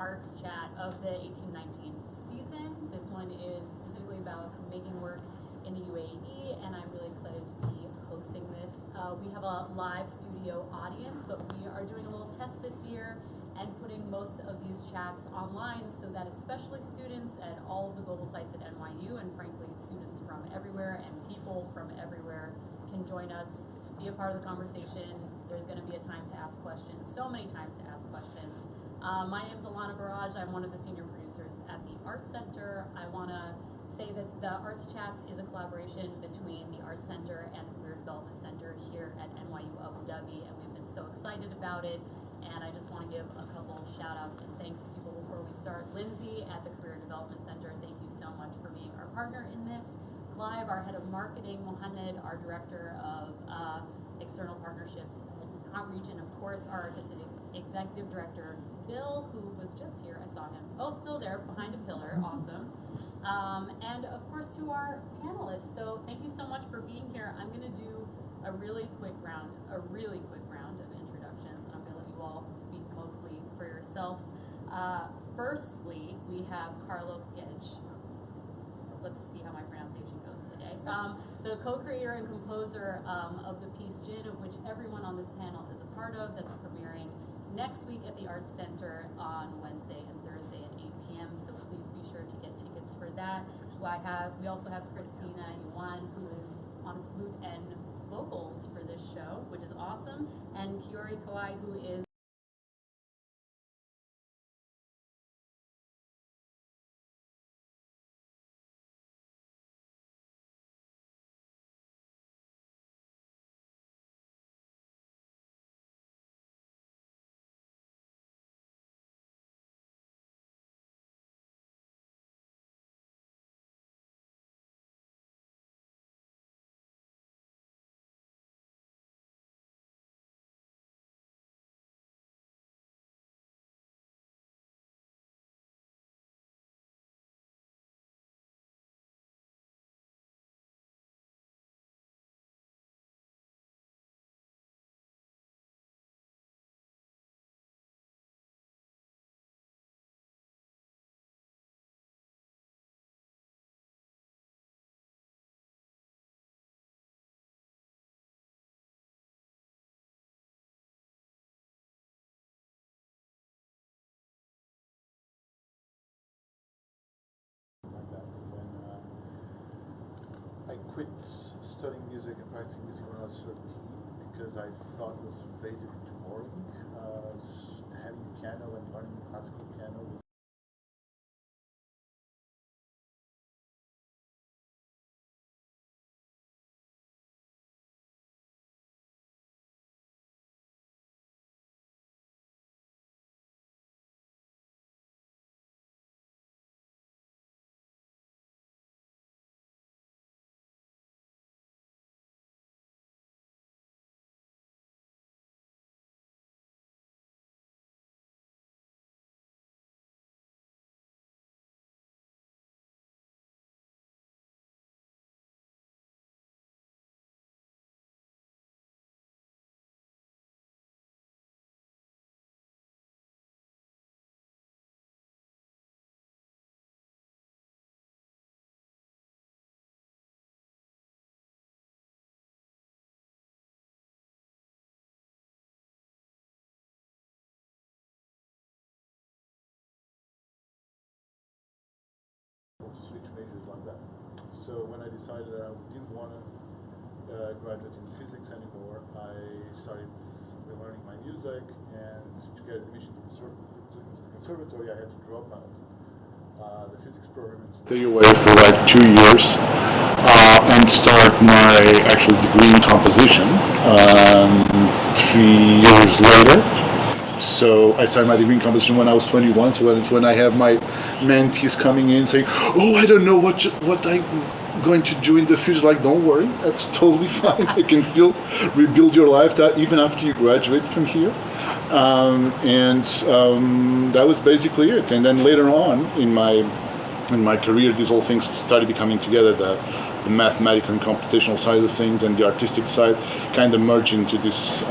arts chat of the 1819 season. This one is specifically about making work in the UAE, and I'm really excited to be hosting this. We have a live studio audience, but we are doing a little test this year and putting most of these chats online so that especially students at all of the global sites at NYU, and frankly students from everywhere and people from everywhere, can join us, be a part of the conversation. There's going to be a time to ask questions, so many times to ask questions. My name is Alana Barraj. I'm one of the senior producers at the Arts Center. I want to say that the Arts Chats is a collaboration between the Arts Center and the Career Development Center here at NYU Abu Dhabi, and we've been so excited about it. And I just want to give a couple shout outs and thanks to people before we start. Lindsay at the Career Development Center, thank you so much for being our partner in this. Clive, our head of marketing, Mohamed, our director of external partnerships and outreach, and of course our artistic executive director, Bill, who was just here. I saw him. Oh, still there behind a pillar. Awesome. And of course to our panelists. So thank you so much for being here. I'm going to do a really quick round of introductions. I'm going to let you all speak mostly for yourselves. Firstly, we have Carlos Guedes. Let's see how my pronunciation goes today. The co-creator and composer of the piece Gin, of which everyone on this panel is a part of, that's premiering next week at the Arts Center on Wednesday and Thursday at 8 p.m. So please be sure to get tickets for that. We also have Cristina Ioan, who is on flute and vocals for this show, which is awesome, and Kiori Kawai, who is I quit studying music and practicing music when I was 13 because I thought it was basically too boring. Having piano and learning classical piano was to switch majors like that. So when I decided that I didn't want to graduate in physics anymore, I started learning my music, and to get admission to the conservatory, I had to drop out the physics program and stay away for like 2 years and start my actual degree in composition 3 years later. So I started my degree in composition when I was 21. So when I have my mentees coming in saying, "Oh, I don't know what I'm going to do in the future," like, don't worry, that's totally fine. You can still rebuild your life even after you graduate from here. That was basically it. And then later on in my career, these all things started becoming together. The mathematical and computational side of things and the artistic side kind of merged into this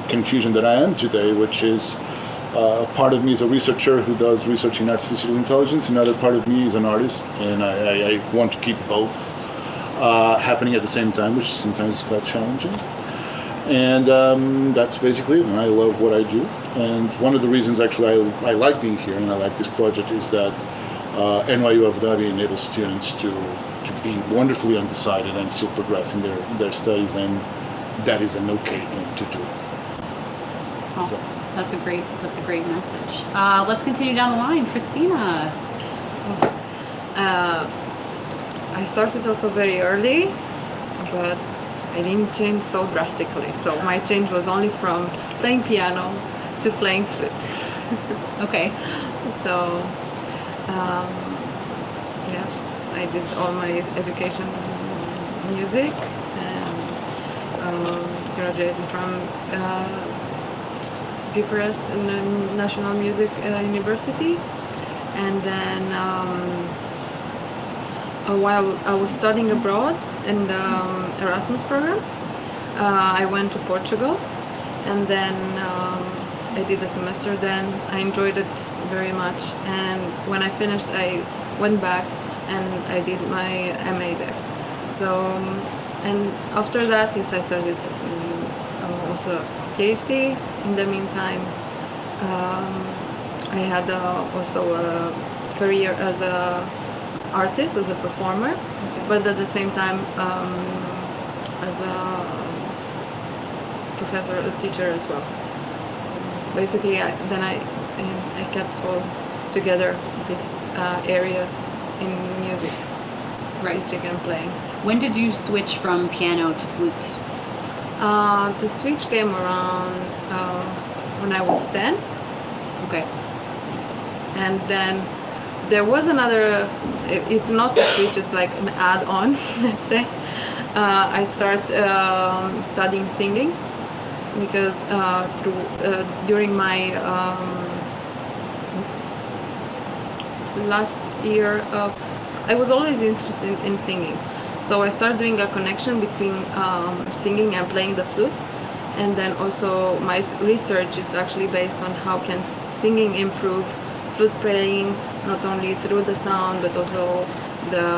confusion that I am today, which is Part of me is a researcher who does research in artificial intelligence. Another part of me is an artist, and I want to keep both happening at the same time, which sometimes is quite challenging. And that's basically it. And I love what I do. And one of the reasons actually I like being here and I like this project is that NYU Abu Dhabi enables students to be wonderfully undecided and still progress in their studies, and that is an okay thing to do. Awesome. So. That's a great message. Let's continue down the line. Cristina. I started also very early, but I didn't change so drastically. So my change was only from playing piano to playing flute. Okay. So, yes, I did all my education in music and graduated from Bucharest National Music University, and then while I was studying abroad in the Erasmus program, I went to Portugal, and then I did a semester. Then I enjoyed it very much, and when I finished, I went back and I did my MA there. So, and after that, yes, I started also PhD. In the meantime, I had also a career as a artist, as a performer, but at the same time as a professor, a teacher as well. So basically, I kept all together these areas in music, teaching and playing. When did you switch from piano to flute? The switch came around when I was 10. Okay. And then there was another, it's not a switch, it's like an add-on, let's say. I started studying singing because during my last year of, I was always interested in singing. So I started doing a connection between singing and playing the flute, and then also my research is actually based on how can singing improve flute playing, not only through the sound but also the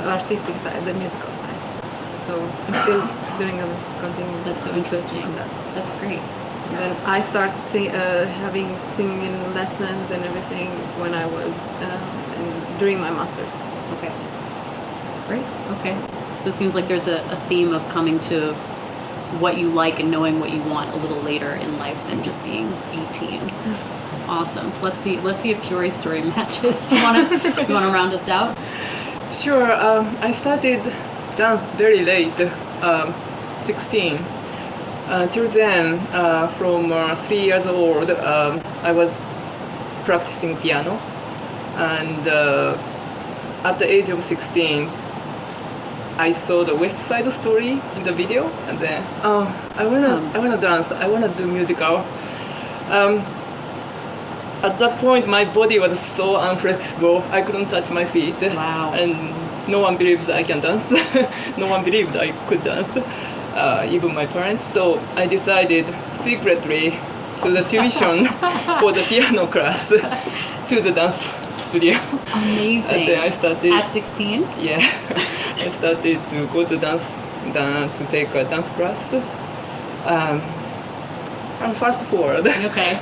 artistic side, the musical side. So I'm still doing a continuing. That's so interesting. On that. That's great. And then I started having singing lessons and everything when I was during my master's. Okay. Great. Okay. So it seems like there's a theme of coming to what you like and knowing what you want a little later in life than just being 18. Awesome. Let's see if Kiori's story matches. You wanna round us out? Sure. I started dance very late, 16. Till then, from 3 years old, I was practicing piano, and at the age of 16, I saw the West Side Story in the video, and then I wanna dance. I wanna do musical. At that point, my body was so unflexible. I couldn't touch my feet. Wow. And no one believes I can dance. No one believed I could dance, even my parents. So I decided secretly to the tuition for the piano class to the dance studio. Amazing. And then I started at 16. Yeah, I started to go to to take a dance class. And fast forward. Okay.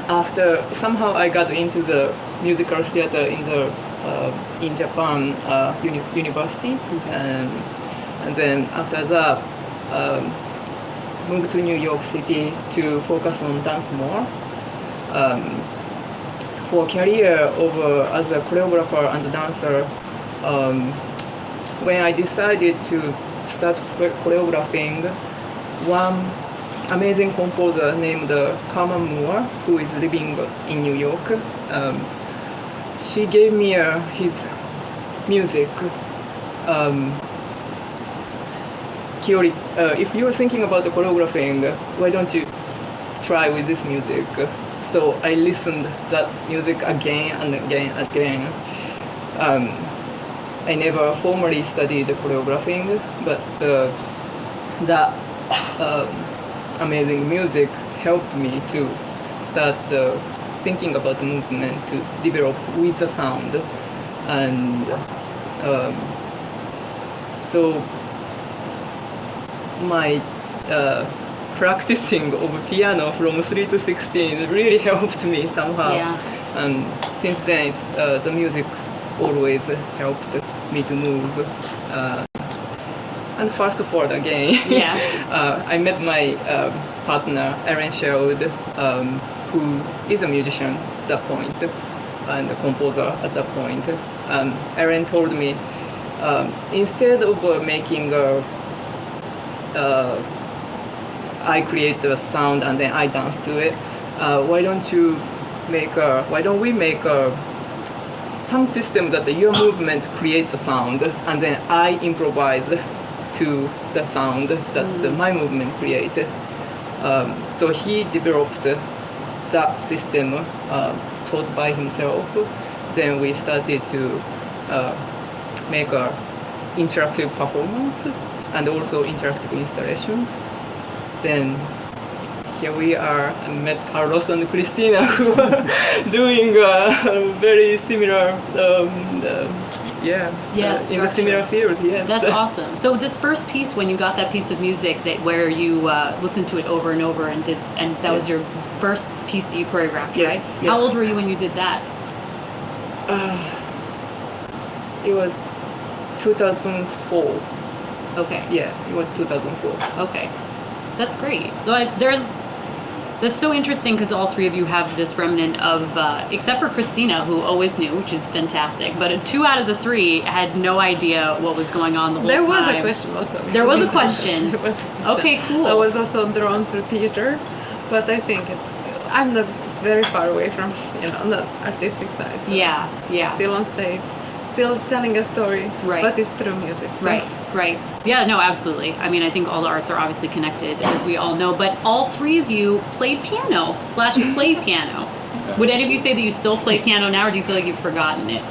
After somehow I got into the musical theater in Japan university, and then after that moved to New York City to focus on dance more. For career as a choreographer and dancer, when I decided to start choreographing, one amazing composer named Carmen Moore, who is living in New York, she gave me his music. Kiori, if you're thinking about the choreographing, why don't you try with this music? So I listened that music again and again and again. I never formally studied choreographing, but amazing music helped me to start thinking about the movement to develop with the sound. And so my practicing of piano from 3 to 16 really helped me somehow. Yeah. And since then, the music always helped me to move. And fast forward again, Yeah. I met my partner, Aaron Sherwood, who is a musician at that point and a composer at that point. Aaron told me, instead of making I create the sound and then I dance to it, why don't we make some system that your movement creates a sound and then I improvise to the sound that my movement created. So he developed that system taught by himself. Then we started to make a interactive performance and also interactive installation. Then here we are. I met Carlos and Cristina who are doing very similar, in a similar field. Yes. That's awesome. So this first piece, when you got that piece of music where you listened to it over and over and that was your first piece that you choreographed, Yes, right? yes. How old were you when you did that? It was 2004. Okay. Yeah, it was 2004. Okay. That's great. So that's so interesting because all three of you have this remnant of, except for Cristina, who always knew, which is fantastic, but 2 out of the 3 had no idea what was going on the whole There time. was a question also. There was a question. There was a question. Okay, cool. I was also drawn to theater, but I think I'm not very far away from, on the artistic side. So Yeah. Still on stage, still telling a story, Right. but it's through music. So. Right. Yeah, no, absolutely. I mean, I think all the arts are obviously connected, as we all know, but all 3 of you played piano / play piano. Would any of you say that you still play piano now, or do you feel like you've forgotten it?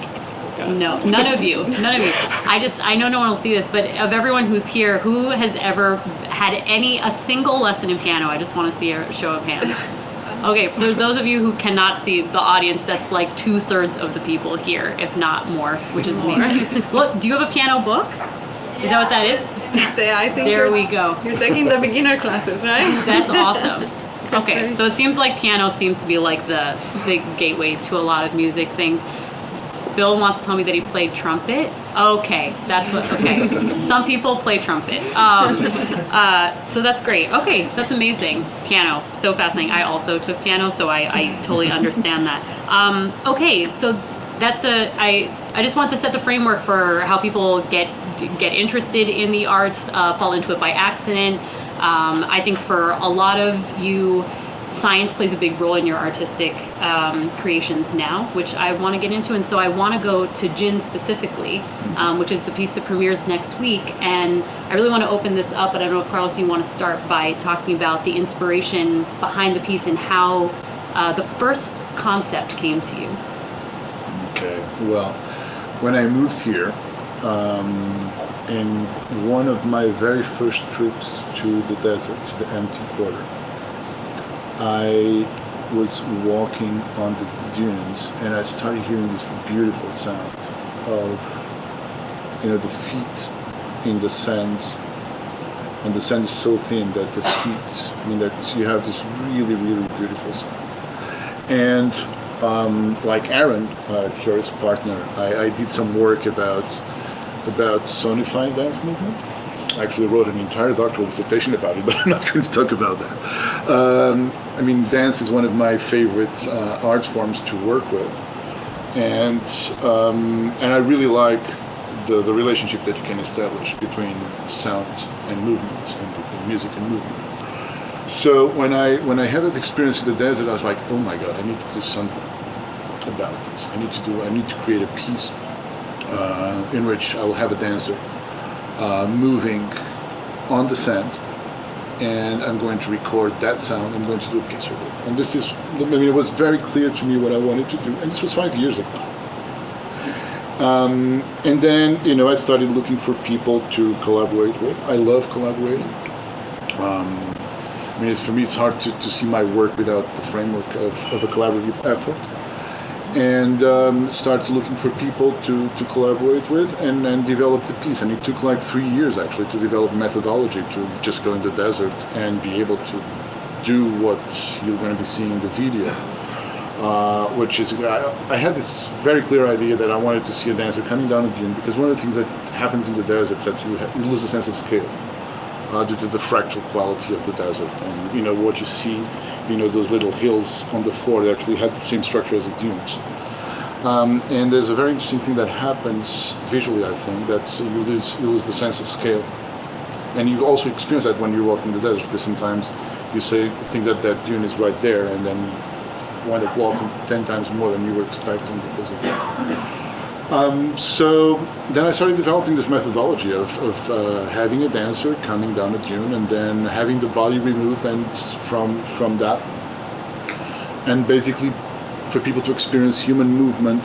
No, none of you. I know no one will see this, but of everyone who's here, who has ever had a single lesson in piano? I just want to see a show of hands. Okay, for those of you who cannot see the audience, that's like 2/3 of the people here, if not more, which is amazing. Look, do you have a piano book? Is that what that is? I think There we go. You're taking the beginner classes, right? That's awesome. Okay, so it seems like piano seems to be like the gateway to a lot of music things. Bill wants to tell me that he played trumpet. Okay, okay. Some people play trumpet. So that's great. Okay, that's amazing. Piano, so fascinating. I also took piano, so I totally understand that. Okay, so that's I just want to set the framework for how people get interested in the arts, fall into it by accident. I think for a lot of you, science plays a big role in your artistic creations now, which I want to get into. And so I want to go to Jin specifically, which is the piece that premieres next week. And I really want to open this up, but I don't know if, Carlos, you want to start by talking about the inspiration behind the piece and how the first concept came to you. Okay, well, when I moved here, in one of my very first trips to the desert, to the empty quarter, I was walking on the dunes and I started hearing this beautiful sound of, the feet in the sand, and the sand is so thin that the feet, that you have this really, really beautiful sound. And like Aaron, Kiori's partner, I did some work about sonifying dance movement. I actually wrote an entire doctoral dissertation about it, but I'm not going to talk about that. Dance is one of my favorite art forms to work with, and I really like the relationship that you can establish between sound and movement, and music and movement. So when I had that experience in the desert, I was like, oh my God, I need to do something about this. I need to create a piece in which I will have a dancer moving on the sand, and I'm going to record that sound. I'm going to do a piece with it. And this is, it was very clear to me what I wanted to do, and this was 5 years ago. And then, I started looking for people to collaborate with. I love collaborating. I mean, for me, it's hard to see my work without the framework of a collaborative effort. And started looking for people to collaborate with and develop the piece. And it took like 3 years actually to develop methodology to just go in the desert and be able to do what you're going to be seeing in the video. Which is, I had this very clear idea that I wanted to see a dancer coming down a dune, because one of the things that happens in the desert is that you lose a sense of scale due to the fractal quality of the desert. And you know what you see, you know, those little hills on the floor, they actually have the same structure as the dunes. And there's a very interesting thing that happens visually, I think, that you lose the sense of scale. And you also experience that when you walk in the desert, because sometimes you think that that dune is right there, and then wind up walking 10 times more than you were expecting because of that. So then I started developing this methodology of having a dancer coming down a dune and then having the body removed and from that, and basically for people to experience human movement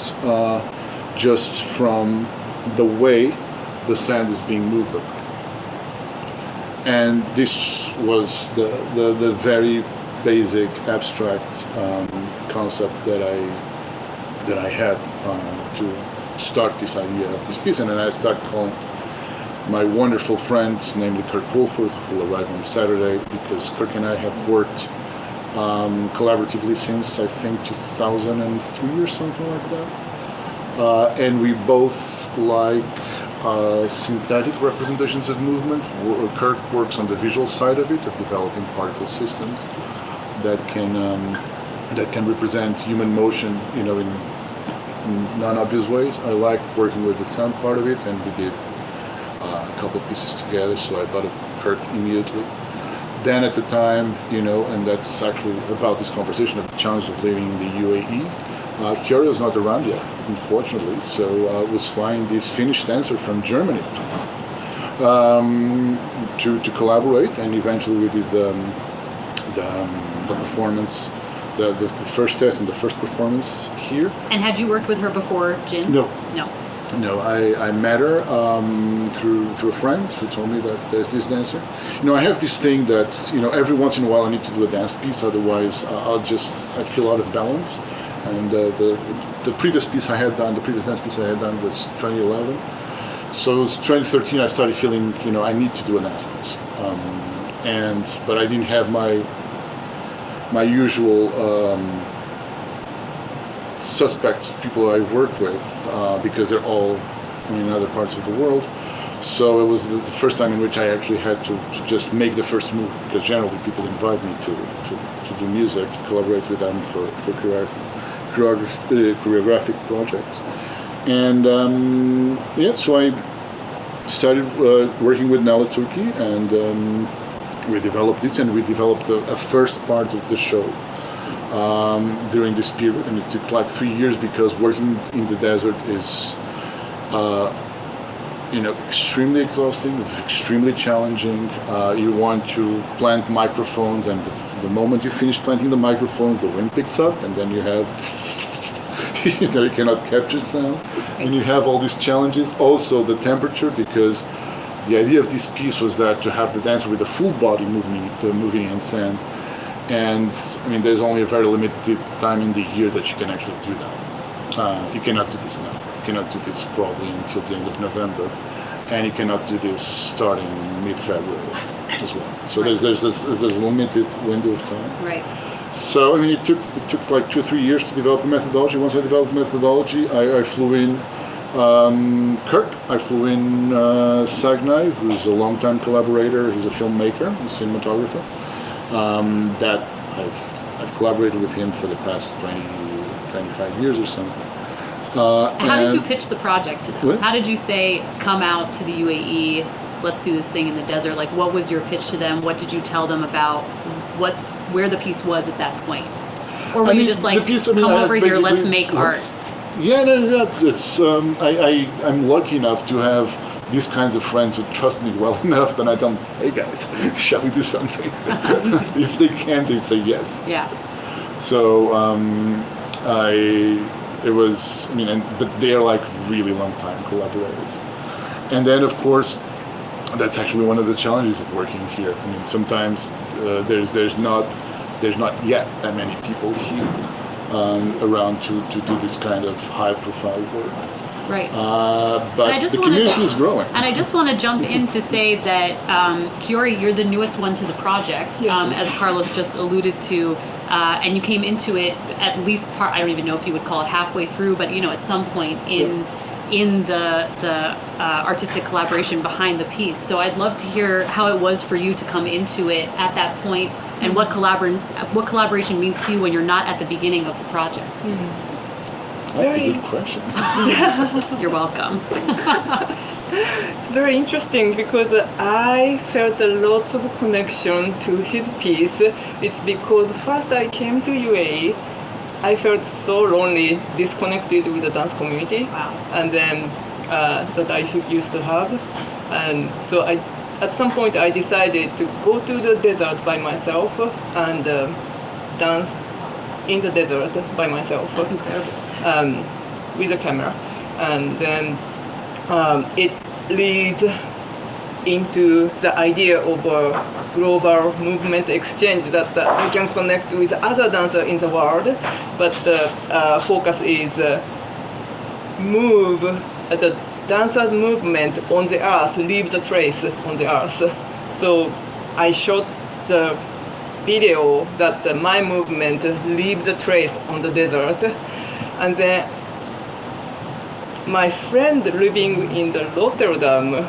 just from the way the sand is being moved around. And this was the very basic abstract concept that I had to start this idea of this piece. And then I started calling my wonderful friends, namely Kirk Wolford, who will arrive on Saturday, because Kirk and I have worked collaboratively since I think 2003 or something like that. And we both like synthetic representations of movement. Kirk works on the visual side of it, of developing particle systems that can represent human motion, you know, in non-obvious ways. I like working with the sound part of it, and we did a couple of pieces together, so I thought of Kirk immediately. Then at the time, you know, and that's actually about this conversation of the challenge of living in the UAE, Kiori was not around yet, unfortunately, so I was flying this Finnish dancer from Germany to collaborate, and eventually we did the performance, the first test and the first performance here. And had you worked with her before, Jin? No. No. No, I met her through a friend who told me that there's this dancer. You know, I have this thing that, you know, every once in a while I need to do a dance piece, otherwise I feel out of balance. And the previous piece I had done, the previous dance piece I had done was 2011. So it was 2013 I started feeling, you know, I need to do a dance piece. But I didn't have my usual suspects, people I work with, because they're all in other parts of the world. So it was the first time in which I actually had to just make the first move, because generally people invite me to do music, to collaborate with them for choreographic projects. And yeah, so I started working with Nala Turki, and we developed this, and we developed a first part of the show during this period, and it took like 3 years, because working in the desert is you know, extremely exhausting, extremely challenging. You want to plant microphones, and the moment you finish planting the microphones, the wind picks up, and then you have you know, you cannot capture sound, and you have all these challenges. Also the temperature, because the idea of this piece was that to have the dancer with a full body moving in sand. And I mean, there's only a very limited time in the year that you can actually do that. You cannot do this now. You cannot do this probably until the end of November, and you cannot do this starting mid-February as well. So right. there's a limited window of time. Right. So I mean, it took like 2 or 3 years to develop a methodology. Once I developed a methodology, I flew in Kirk. I flew in Sagnai, who's a longtime collaborator. He's a filmmaker, a cinematographer. That I've collaborated with him for the past 25 years or something. How did you pitch the project to them? What? How did you say, come out to the UAE, let's do this thing in the desert? Like, what was your pitch to them? What did you tell them about where the piece was at that point? Or were you just like, come over here, let's make art? Yeah, no, it's, I'm lucky enough to have these kinds of friends who trust me well enough, then I tell them, hey guys, shall we do something? If they can, they say yes. Yeah. So but they're like really long time collaborators. And then of course, that's actually one of the challenges of working here. I mean, sometimes there's not yet that many people here around to do this kind of high-profile work. Right. But the community is growing. And I just want to jump in to say that, Kiori, you're the newest one to the project, as Carlos just alluded to, and you came into it at least I don't even know if you would call it halfway through, but at some point in the artistic collaboration behind the piece. So I'd love to hear how it was for you to come into it at that point, and what collaboration means to you when you're not at the beginning of the project. That's a good question. You're welcome. It's very interesting because I felt a lot of connection to his piece. It's because first I came to UAE, I felt so lonely, disconnected with the dance community. Wow. And then that I used to have. And so at some point I decided to go to the desert by myself and dance in the desert by myself. That's incredible. With a camera. And then it leads into the idea of a global movement exchange that we can connect with other dancers in the world, but the focus is the dancers' movement on the earth, leave the trace on the earth. So I shot the video that my movement leave the trace on the desert, and then my friend living in the Rotterdam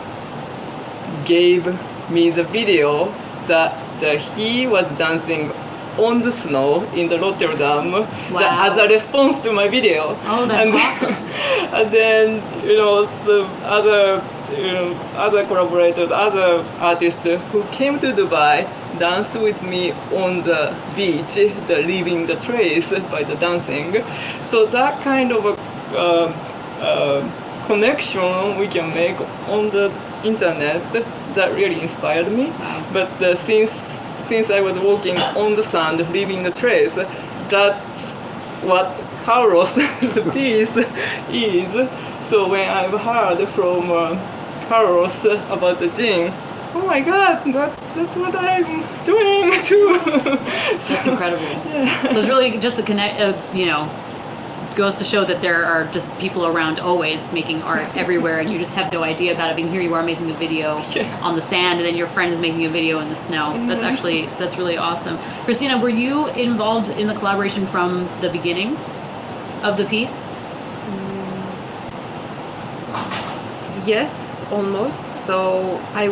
gave me the video that he was dancing on the snow in the Rotterdam as a response to my video. Oh, that's awesome. And then, some other collaborators, other artists who came to Dubai danced with me on the beach, leaving the trace by the dancing. So that kind of a connection we can make on the internet, that really inspired me. But since I was walking on the sand, leaving the trace, that's what Carlos' piece is. So when I've heard from Carlos about the gym, oh my God, that's what I'm doing too. That's incredible. Yeah. So it's really just a connect, goes to show that there are just people around always making art everywhere, and you just have no idea about it. I mean, here you are making a video on the sand, and then your friend is making a video in the snow. Mm-hmm. That's really awesome. Cristina, were you involved in the collaboration from the beginning of the piece? Yes, almost. So I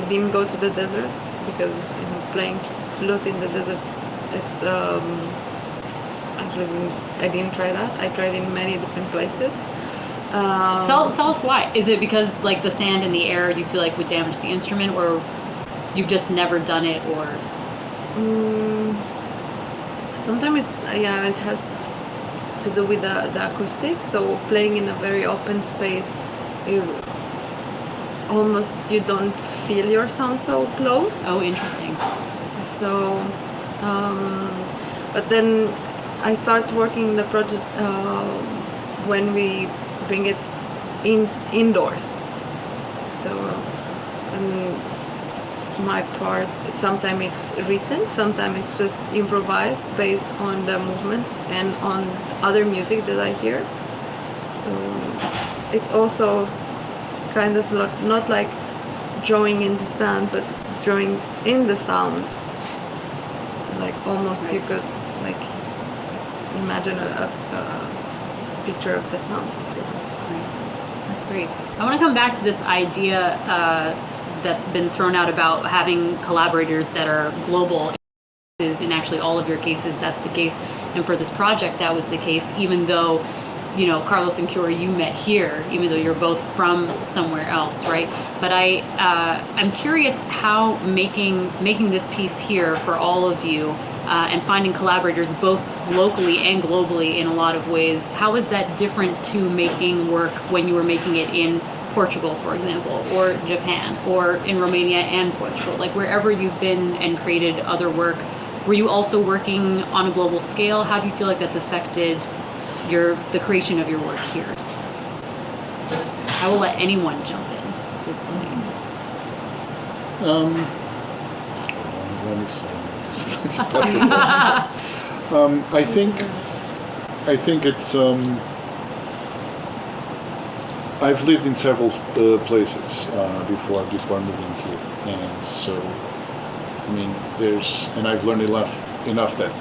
didn't go to the desert because playing flute in the desert, it's I didn't try that. I tried in many different places. Tell us why. Is it because the sand in the air you feel like would damage the instrument, or you've just never done it, or? Sometimes it has to do with the acoustics. So playing in a very open space, you don't feel your sound so close. Oh, interesting. So, but then I start working in the project when we bring it indoors. So my part, sometimes it's written, sometimes it's just improvised based on the movements and on other music that I hear. So it's also kind of not like drawing in the sand, but drawing in the sound. Like almost you could imagine a picture of the sound. That's great. I want to come back to this idea that's been thrown out about having collaborators that are global. In actually all of your cases, that's the case. And for this project, that was the case, even though, Carlos and Kiori, you met here, even though you're both from somewhere else, right? But I'm curious how making this piece here for all of you and finding collaborators both locally and globally in a lot of ways, how is that different to making work when you were making it in Portugal, for example, or Japan, or in Romania and Portugal? Like wherever you've been and created other work, were you also working on a global scale? How do you feel like that's affected the creation of your work here? I will let anyone jump in at this point. let me see. I think it's. I've lived in several places before moving here, and so I mean, and I've learned enough that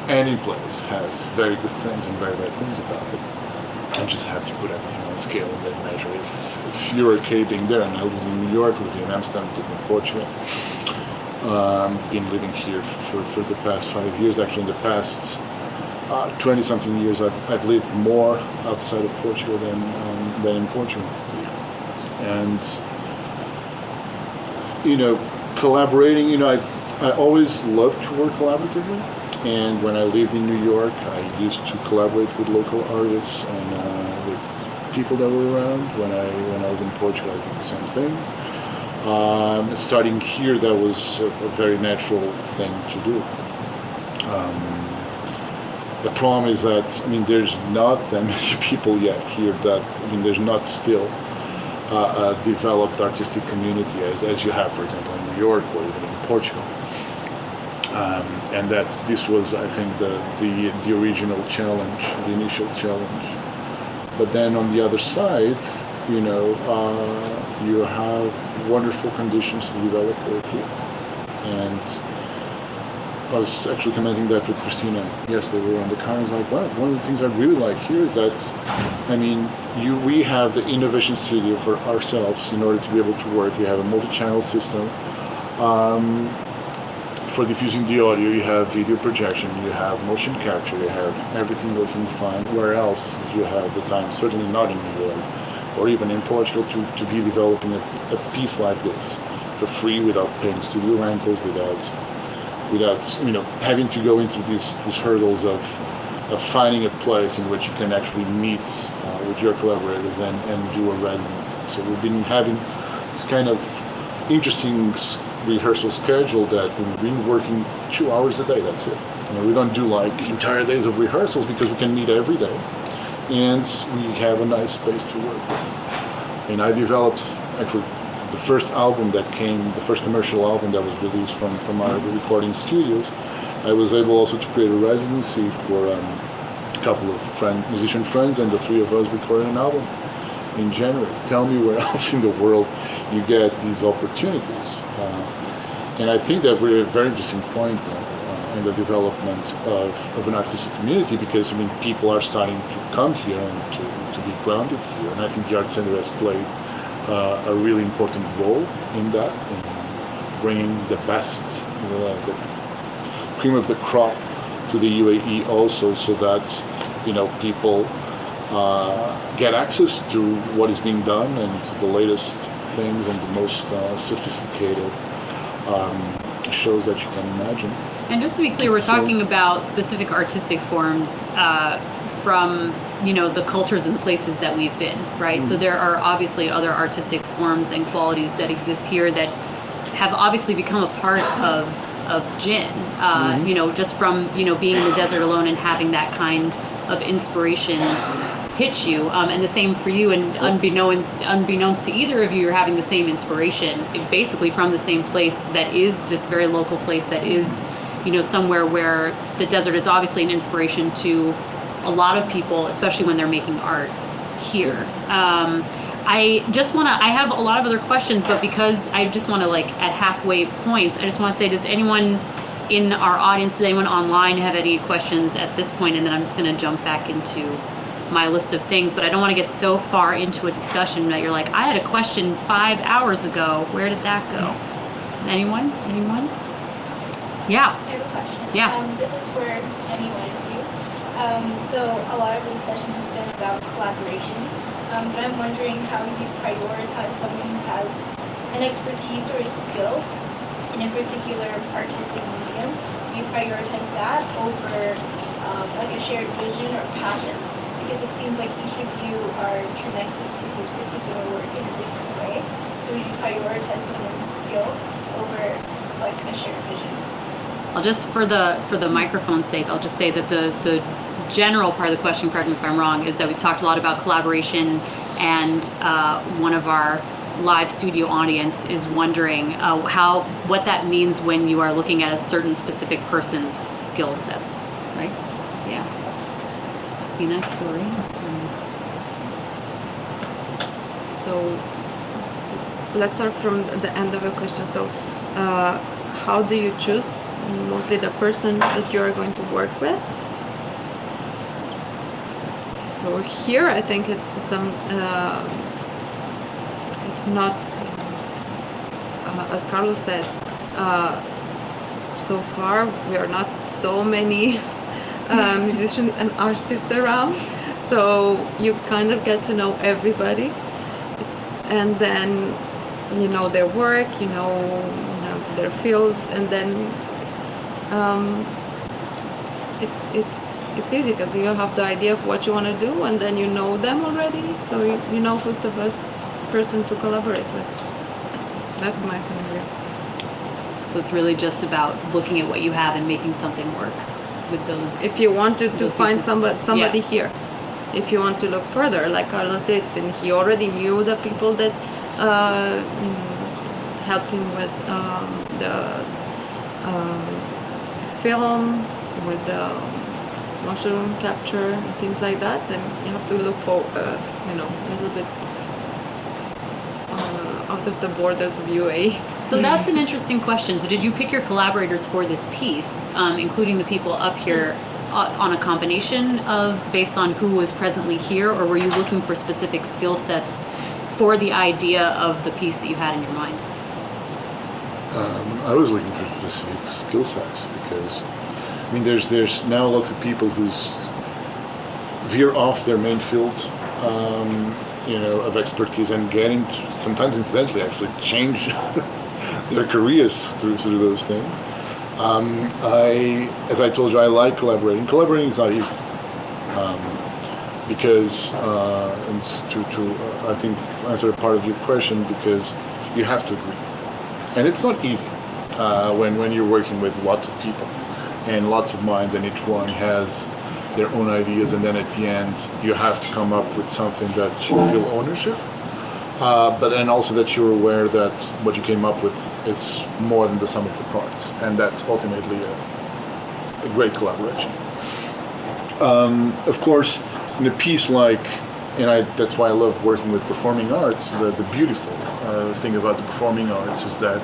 any place has very good things and very bad things about it. I just have to put everything on a scale and then measure. If you're okay being there, and I lived in New York, lived in Amsterdam, lived in Portugal, been living here for the past 5 years. Actually, in the past 20-something years, I've lived more outside of Portugal than in Portugal. And collaborating. I always loved to work collaboratively. And when I lived in New York, I used to collaborate with local artists and with people that were around. When I was in Portugal, I did the same thing. Starting here, that was a very natural thing to do. The problem is that, there's not that many people yet here that, there's not still a developed artistic community as you have, for example, in New York or even in Portugal. And that this was, I think, the original challenge, the initial challenge. But then on the other side, you have wonderful conditions to develop work here. And I was actually commenting that with Cristina yesterday. We were on the car, and I was like, wow, one of the things I really like here is that, we have the innovation studio for ourselves in order to be able to work. We have a multi-channel system. For diffusing the audio, you have video projection, you have motion capture, you have everything working fine. Where else do you have the time? Certainly not in New York, or even in Portugal, to be developing a piece like this for free, without paying studio rentals, without having to go into these hurdles of finding a place in which you can actually meet with your collaborators and do a residency. So we've been having this kind of interesting rehearsal schedule that we've been working 2 hours a day. That's it. We don't do like entire days of rehearsals because we can meet every day, and we have a nice space to work with. And I developed actually the first commercial album that was released from our recording studios. I was able also to create a residency for a couple of musician friends, and the three of us recorded an album in January. Tell me where else in the world you get these opportunities. And I think that we're at a very interesting point now in the development of an artistic community, because people are starting to come here and to be grounded here. And I think the Art Center has played a really important role in that, in bringing the best, the cream of the crop to the UAE also, so that people get access to what is being done and to the latest things and the most sophisticated shows that you can imagine. And just to be clear, we're talking about specific artistic forms from the cultures and the places that we've been, right? So there are obviously other artistic forms and qualities that exist here that have obviously become a part of Jin. Just from being in the desert alone and having that kind of inspiration hit you, and the same for you. And unbeknownst to either of you, you're having the same inspiration, basically from the same place that is this very local place that is, somewhere where the desert is obviously an inspiration to a lot of people, especially when they're making art here. I have a lot of other questions, but because I just want to, at halfway points, I just want to say, does anyone in our audience, does anyone online have any questions at this point? And then I'm just going to jump back into my list of things, but I don't want to get so far into a discussion that you're like, I had a question 5 hours ago. Where did that go? Anyone? Yeah. I have a question. Yeah. This is for any one of you. So a lot of the discussion has been about collaboration, but I'm wondering how you prioritize someone who has an expertise or a skill in a particular artistic medium. Do you prioritize that over a shared vision or passion? Because it seems like each of you are connected to this particular work in a different way. So would you prioritize someone's skill over a shared vision? I'll just, for the microphone's sake, I'll just say that the general part of the question, correct me if I'm wrong, is that we talked a lot about collaboration, and one of our live studio audience is wondering what that means when you are looking at a certain specific person's skill sets, right? Yeah. Cristina, Kiori? So let's start from the end of the question. So how do you choose mostly the person that you are going to work with? So here I think it's not, as Carlos said, so far we are not so many musicians and artists around, so you kind of get to know everybody, and then you know their work, you know their fields, and then it's easy because you have the idea of what you want to do, and then you know them already, so you know who's the best person to collaborate with. That's my point of view. So it's really just about looking at what you have and making something work with those. If you wanted to find pieces. somebody Yeah. here, if you want to look further, like Carlos did, and he already knew the people that helped him with the film, with the motion capture and things like that, then you have to look for a little bit out of the borders of UAE. So that's an interesting question. So did you pick your collaborators for this piece, including the people up here, on a combination of based on who was presently here, or were you looking for specific skill sets for the idea of the piece that you had in your mind? I was looking for specific skill sets because, I mean, there's now lots of people who veer off their main field, of expertise, and getting sometimes incidentally actually change their careers through those things. As I told you, I like collaborating. Collaborating is not easy because, and to I think answer a part of your question, because you have to agree, and it's not easy when you're working with lots of people and lots of minds, and each one has their own ideas, and then at the end you have to come up with something that you feel ownership, but then also that you're aware that what you came up with is more than the sum of the parts, and that's ultimately a great collaboration. Of course, in a piece like, that's why I love working with performing arts, the beautiful thing about the performing arts is that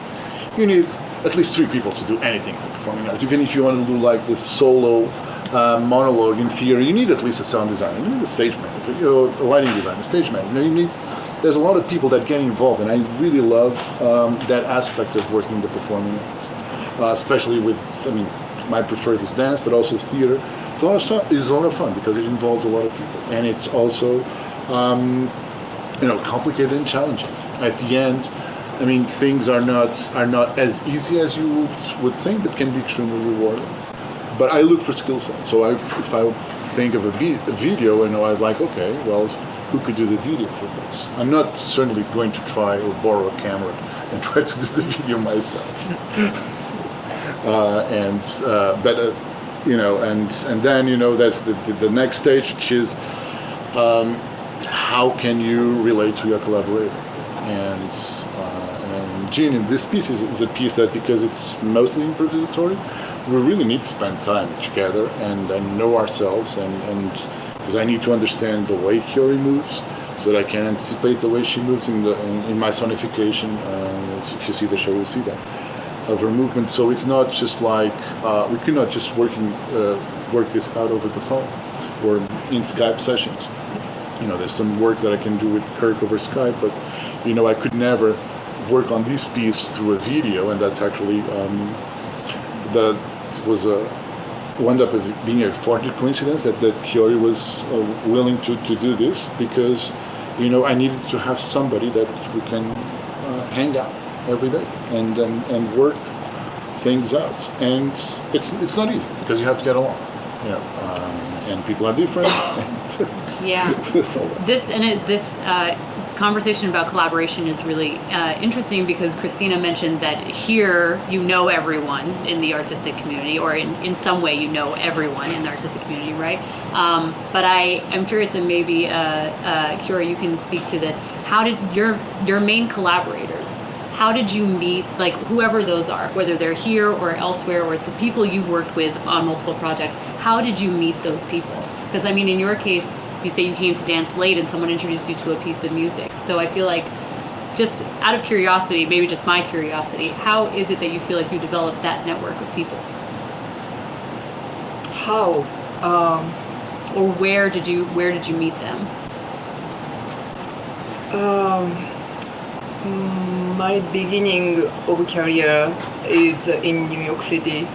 you need at least 3 people to do anything in performing arts. Even if you want to do like this solo monologue in theory, you need at least a sound designer, you need a stage manager, a lighting designer, a stage manager. There's a lot of people that get involved, and I really love that aspect of working in the performing arts, especially with, my preferred is dance, but also theater. It's a lot of fun because it involves a lot of people, and it's also complicated and challenging. At the end, things are not as easy as you would think, but can be extremely rewarding. But I look for skill sets. So if I think of a video, I was like, okay, well, who could do the video for this? I'm not certainly going to try or borrow a camera and try to do the video myself. And then that's the next stage, which is how can you relate to your collaborator? And Jean, in this piece is a piece that, because it's mostly improvisatory, we really need to spend time together and know ourselves, and because I need to understand the way Kiori moves so that I can anticipate the way she moves in my sonification. If you see the show, you'll see that of her movement. So it's not just like we cannot just work this out over the phone or in Skype sessions. There's some work that I can do with Kirk over Skype, but I could never work on this piece through a video, and that's actually that was wound up being a fortunate coincidence that Kiori was willing to do this, because I needed to have somebody that we can hang out every day and work things out, and it's not easy because you have to get along, and people are different. Yeah. This conversation about collaboration is really interesting, because Cristina mentioned that here you know everyone in the artistic community, or in some way you know everyone in the artistic community, right? But I am curious, and maybe Kiori, you can speak to this. how did your main collaborators, how did you meet, like whoever those are, whether they're here or elsewhere, or the people you've worked with on multiple projects, how did you meet those people? Because I mean, in your case, you say you came to dance late and someone introduced you to a piece of music. So I feel like, just out of curiosity, maybe just my curiosity, how is it that you feel like you developed that network of people? How? Or where did you meet them? My beginning of career is in New York City.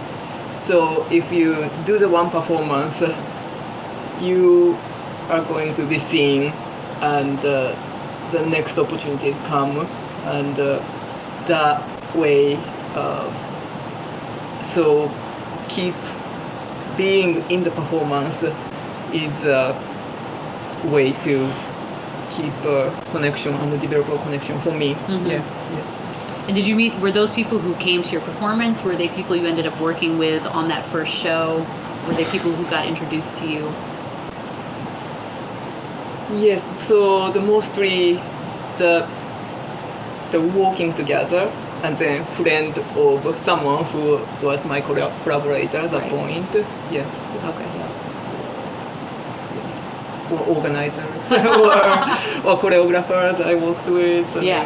So if you do the one performance, you are going to be seen, and the next opportunities come, and that way. So keep being in the performance is a way to keep a connection and develop a connection for me. Mm-hmm. Yeah. Yes. And did you meet, were those people who came to your performance, were they people you ended up working with on that first show? Were they people who got introduced to you? Yes, so mostly the working together, and then friend of someone who was my collaborator at that point. Yes. Okay. Or organizers or choreographers I worked with. Yeah.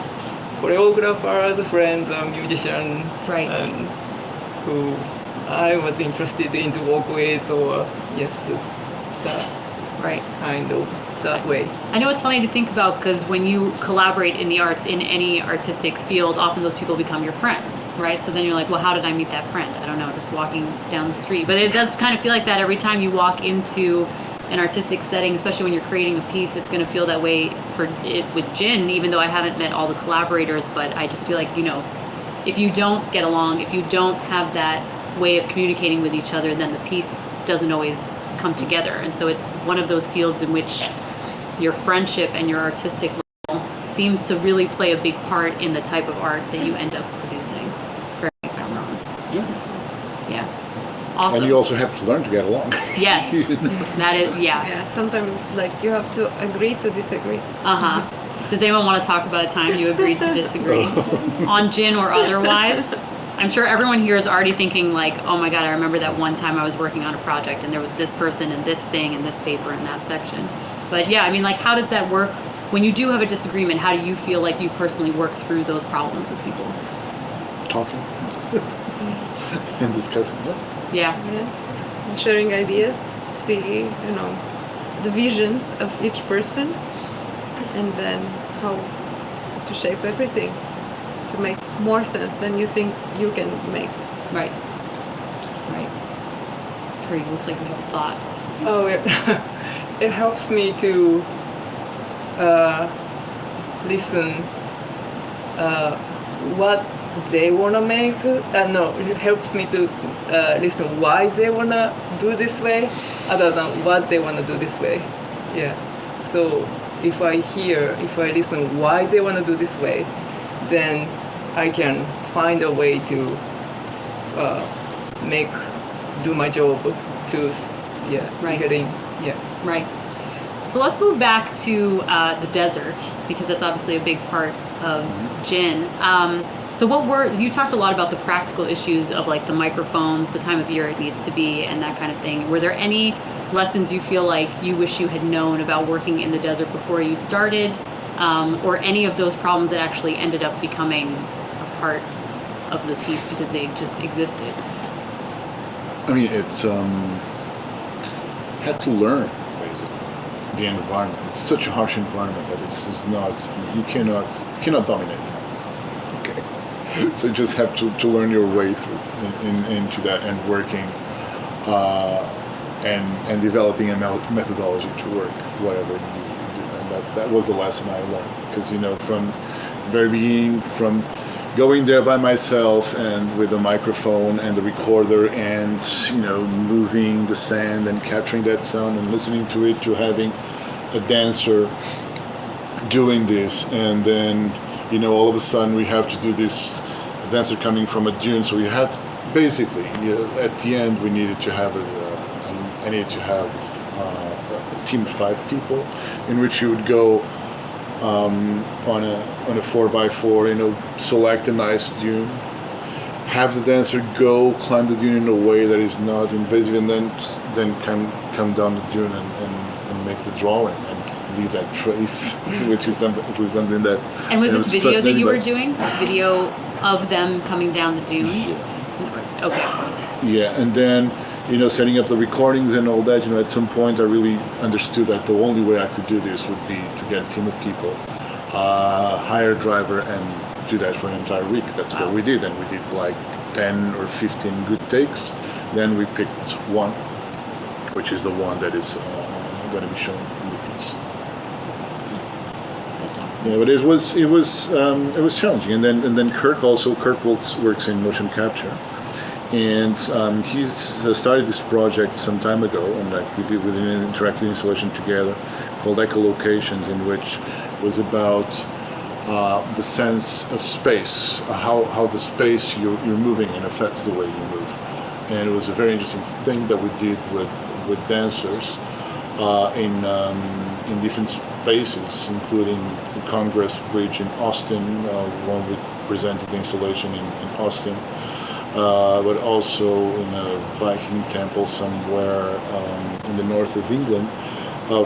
Choreographers, friends, musicians, Right. and who I was interested in to work with, or yes, that Right. kind of that way. I know it's funny to think about, because when you collaborate in the arts, in any artistic field, often those people become your friends, right? So then you're like, well, how did I meet that friend? I don't know, just walking down the street. But it does kind of feel like that every time you walk into an artistic setting, especially when you're creating a piece. It's going to feel that way for it with Jin, even though I haven't met all the collaborators. But I just feel like, you know, if you don't get along, if you don't have that way of communicating with each other, then the piece doesn't always come together. And so it's one of those fields in which your friendship and your artistic role seems to really play a big part in the type of art that you end up producing. Correct me if I'm wrong. Yeah. Yeah. Awesome. And you also have to learn to get along. Yes. That is, yeah. Yeah, sometimes like you have to agree to disagree. Uh-huh. Does anyone want to talk about a time you agreed to disagree? On Jin or otherwise? I'm sure everyone here is already thinking like, oh my God, I remember that one time I was working on a project and there was this person and this thing and this paper in that section. But yeah, I mean, like, how does that work? When you do have a disagreement, how do you feel like you personally work through those problems with people? Talking and discussing, yes. Yeah. Yeah. Sharing ideas, see, you know, the visions of each person, and then how to shape everything to make more sense than you think you can make. Right. Right. Or you look like you have a thought. Oh, yeah. It helps me to listen what they wanna make. No, it helps me to listen why they wanna do this way, other than what they wanna do this way. Yeah. So if I listen why they wanna do this way, then I can find a way to do my job to Right. getting. Yeah. Right. So let's move back to the desert, because that's obviously a big part of Jin. So you talked a lot about the practical issues of like the microphones, the time of year it needs to be, and that kind of thing. Were there any lessons you feel like you wish you had known about working in the desert before you started, or any of those problems that actually ended up becoming a part of the piece because they just existed? I mean, it's had to learn basically the environment. It's such a harsh environment that it's not. You cannot dominate that. Okay, so you just have to learn your way through into that, and working and developing a methodology to work whatever you do. And that was the lesson I learned, because from the very beginning, from going there by myself and with a microphone and the recorder and moving the sand and capturing that sound and listening to it, to having a dancer doing this, and then all of a sudden we have to do this, a dancer coming from a dune, so we had basically at the end we needed to have I needed to have a team of 5 people in which you would go on a 4x4, select a nice dune, have the dancer go climb the dune in a way that is not invasive, and then come down the dune and make the drawing and leave that trace, which is something that. And was this video that you were fascinating, doing? Video of them coming down the dune? Yeah. Okay. Yeah, and then, setting up the recordings and all that, at some point I really understood that the only way I could do this would be to get a team of people, hire a driver, and do that for an entire week. That's what we did, and we did like 10 or 15 good takes. Then we picked one, which is the one that is going to be shown in the piece. That's awesome. Yeah, but it was challenging, and then Kirk works in motion capture, and he's started this project some time ago, and we did an interactive installation together called Echolocations, in which was about the sense of space, how the space you're moving in affects the way you move. And it was a very interesting thing that we did with dancers in different spaces, including the Congress Bridge in Austin, when we presented the installation in Austin, but also in a Viking temple somewhere in the north of England,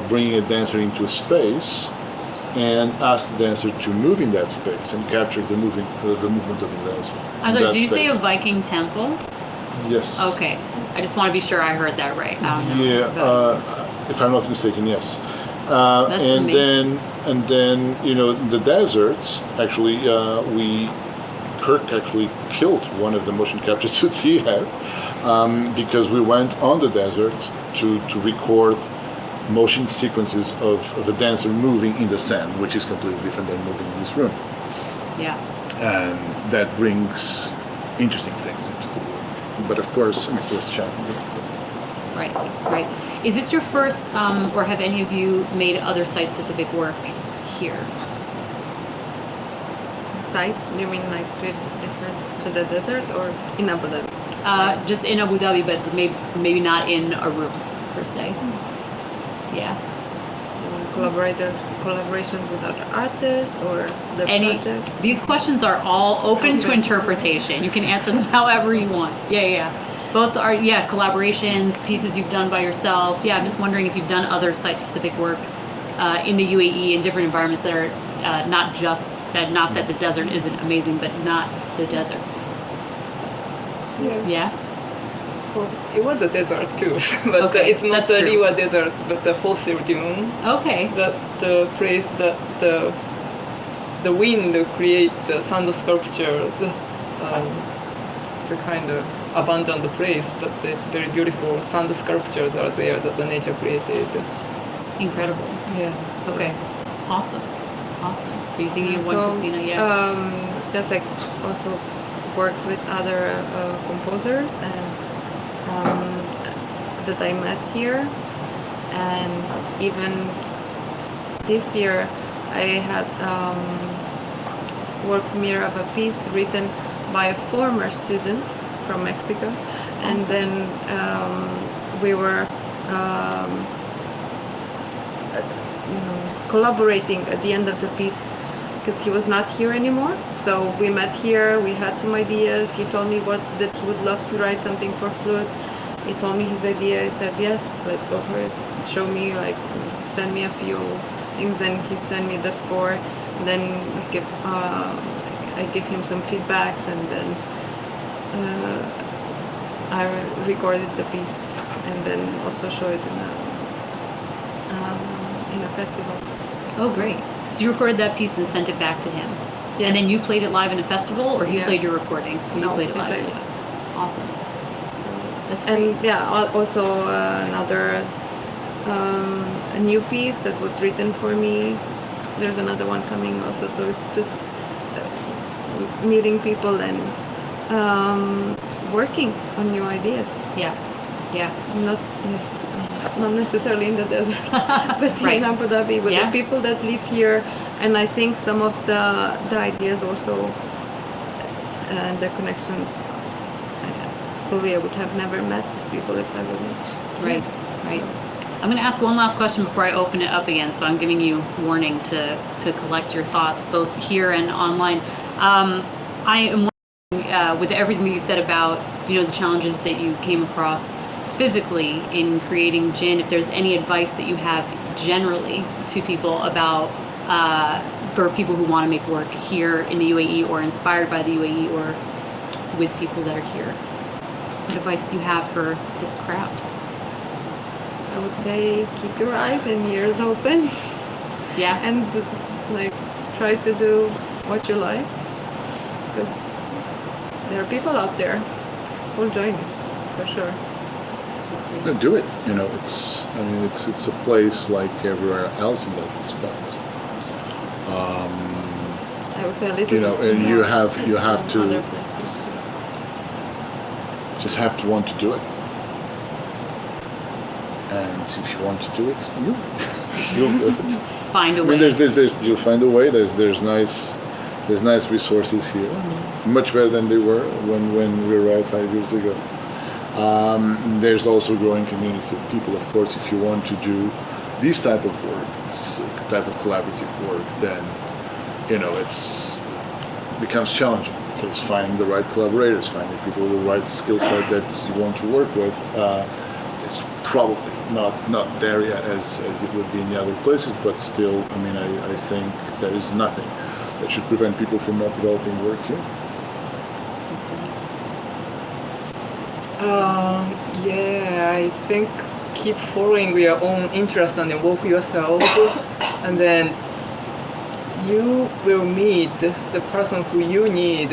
bringing a dancer into a space and ask the dancer to move in that space and capture the movement of the dancer. I'm sorry, did you say a Viking temple? Yes. Okay. I just want to be sure I heard that right. I don't know. Yeah, if I'm not mistaken, yes. That's and amazing. then the deserts, actually, Kirk actually killed one of the motion capture suits he had, because we went on the deserts to record motion sequences of a dancer moving in the sand, which is completely different than moving in this room. Yeah. And that brings interesting things into the world. But of course, it was challenging. Right, right. Is this your first, or have any of you made other site-specific work here? Site? You mean like refer to the desert or in Abu Dhabi? Just in Abu Dhabi, but maybe not in a room, per se. Yeah. Collaborations with other artists or the project? These questions are all open to interpretation. You can answer them however you want. Yeah. Both are, collaborations, pieces you've done by yourself. Yeah, I'm just wondering if you've done other site-specific work in the UAE in different environments that are not that the desert isn't amazing, but not the desert. Yeah? Well, it was a desert too, but Okay, it's not that's a true. real desert, but the fossil dune. Okay. That the place that the wind create the sand sculptures. It's a kind of abandoned place, but it's very beautiful sand sculptures are there that the nature created. Incredible. Yeah. Okay. Awesome. Are you thinking of one, Cristina? Yeah. Just like also worked with other composers and that I met here, and even this year I had work premiere of a piece written by a former student from Mexico, and then we were collaborating at the end of the piece because he was not here anymore. So we met here, we had some ideas. He told me that he would love to write something for flute. He told me his idea. I said yes, let's go for it. Show me, send me a few things. Then he sent me the score. Then I give him some feedbacks, and then I recorded the piece, and then also show it in a festival. Oh, great. So you recorded that piece and sent it back to him. Yes. And then you played it live in a festival, or he played your recording? You No, played it he live. played it. Awesome. That's great. And also another a new piece that was written for me. There's another one coming also, so it's just meeting people and working on new ideas. Yeah. Not necessarily in the desert, but Right. in Abu Dhabi with Yeah. the people that live here, and I think some of the ideas also and the connections. Probably I would have never met these people if I wasn't. Right. I'm going to ask one last question before I open it up again, so I'm giving you warning to collect your thoughts, both here and online. I am wondering, with everything that you said about, the challenges that you came across physically in creating gin, if there's any advice that you have generally to people about, for people who want to make work here in the UAE or inspired by the UAE or with people that are here. What advice do you have for this crowd? I would say keep your eyes and ears open. Yeah. And try to do what you like, because there are people out there who will join you for sure. No, do it. It's a place like everywhere else in that respect. I would say a little bit and you have than to other places. just have to want to do it. And if you want to do it, you'll do it. Find a way. You'll find a way. There's nice resources here, much better than they were when we arrived 5 years ago. There's also a growing community of people. Of course, if you want to do this type of work, this type of collaborative work, then it becomes challenging, because finding the right collaborators, finding people with the right skill set that you want to work with, is probably not there yet as it would be in the other places. But still, I think there is nothing that should prevent people from not developing work here. I think keep following your own interest and then work yourself, and then you will meet the person who you need,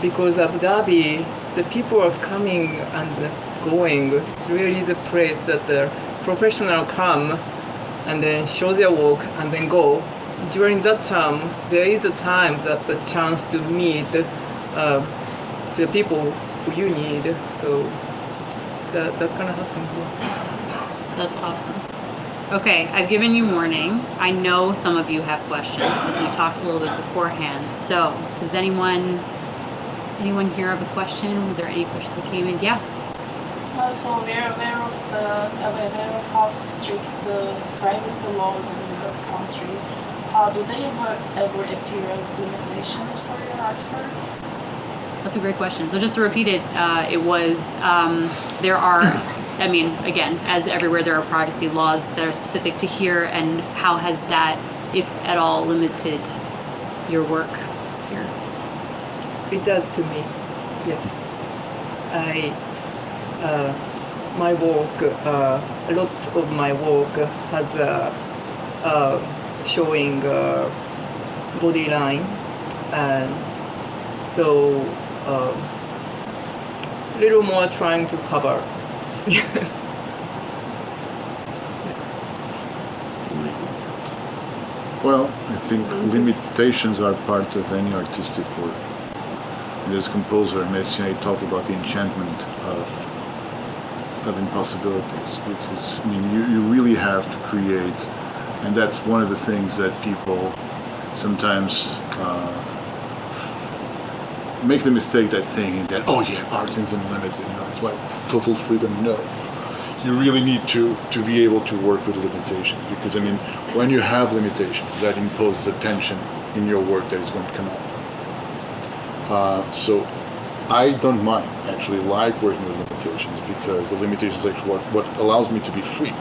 because Abu Dhabi, the people are coming and going. It's really the place that the professional come and then show their work and then go. During that time, there is a time that the chance to meet the people who you need. So that's gonna happen here. That's awesome. Okay, I've given you warning. I know some of you have questions because we talked a little bit beforehand. So, does anyone here have a question? Were there any questions that came in? Yeah. So we're aware of how strict the privacy laws in the country. Do they ever appear as limitations for your artwork? That's a great question. So just to repeat it, it was, there are, again, as everywhere, there are privacy laws that are specific to here, and how has that, if at all, limited your work here? It does to me, yes. My work, lots of my work has showing body line, and so little more trying to cover. Well, I think limitations are part of any artistic work. And as composer, Messiaen talked about the enchantment of impossibilities, because you really have to create, and that's one of the things that people sometimes make the mistake that thinking that, oh yeah, art is unlimited, it's like total freedom. No, you really need to be able to work with limitations, because when you have limitations, that imposes a tension in your work that is going to come out. So I don't mind, actually like working with limitations, because the limitations are actually what allows me to be free.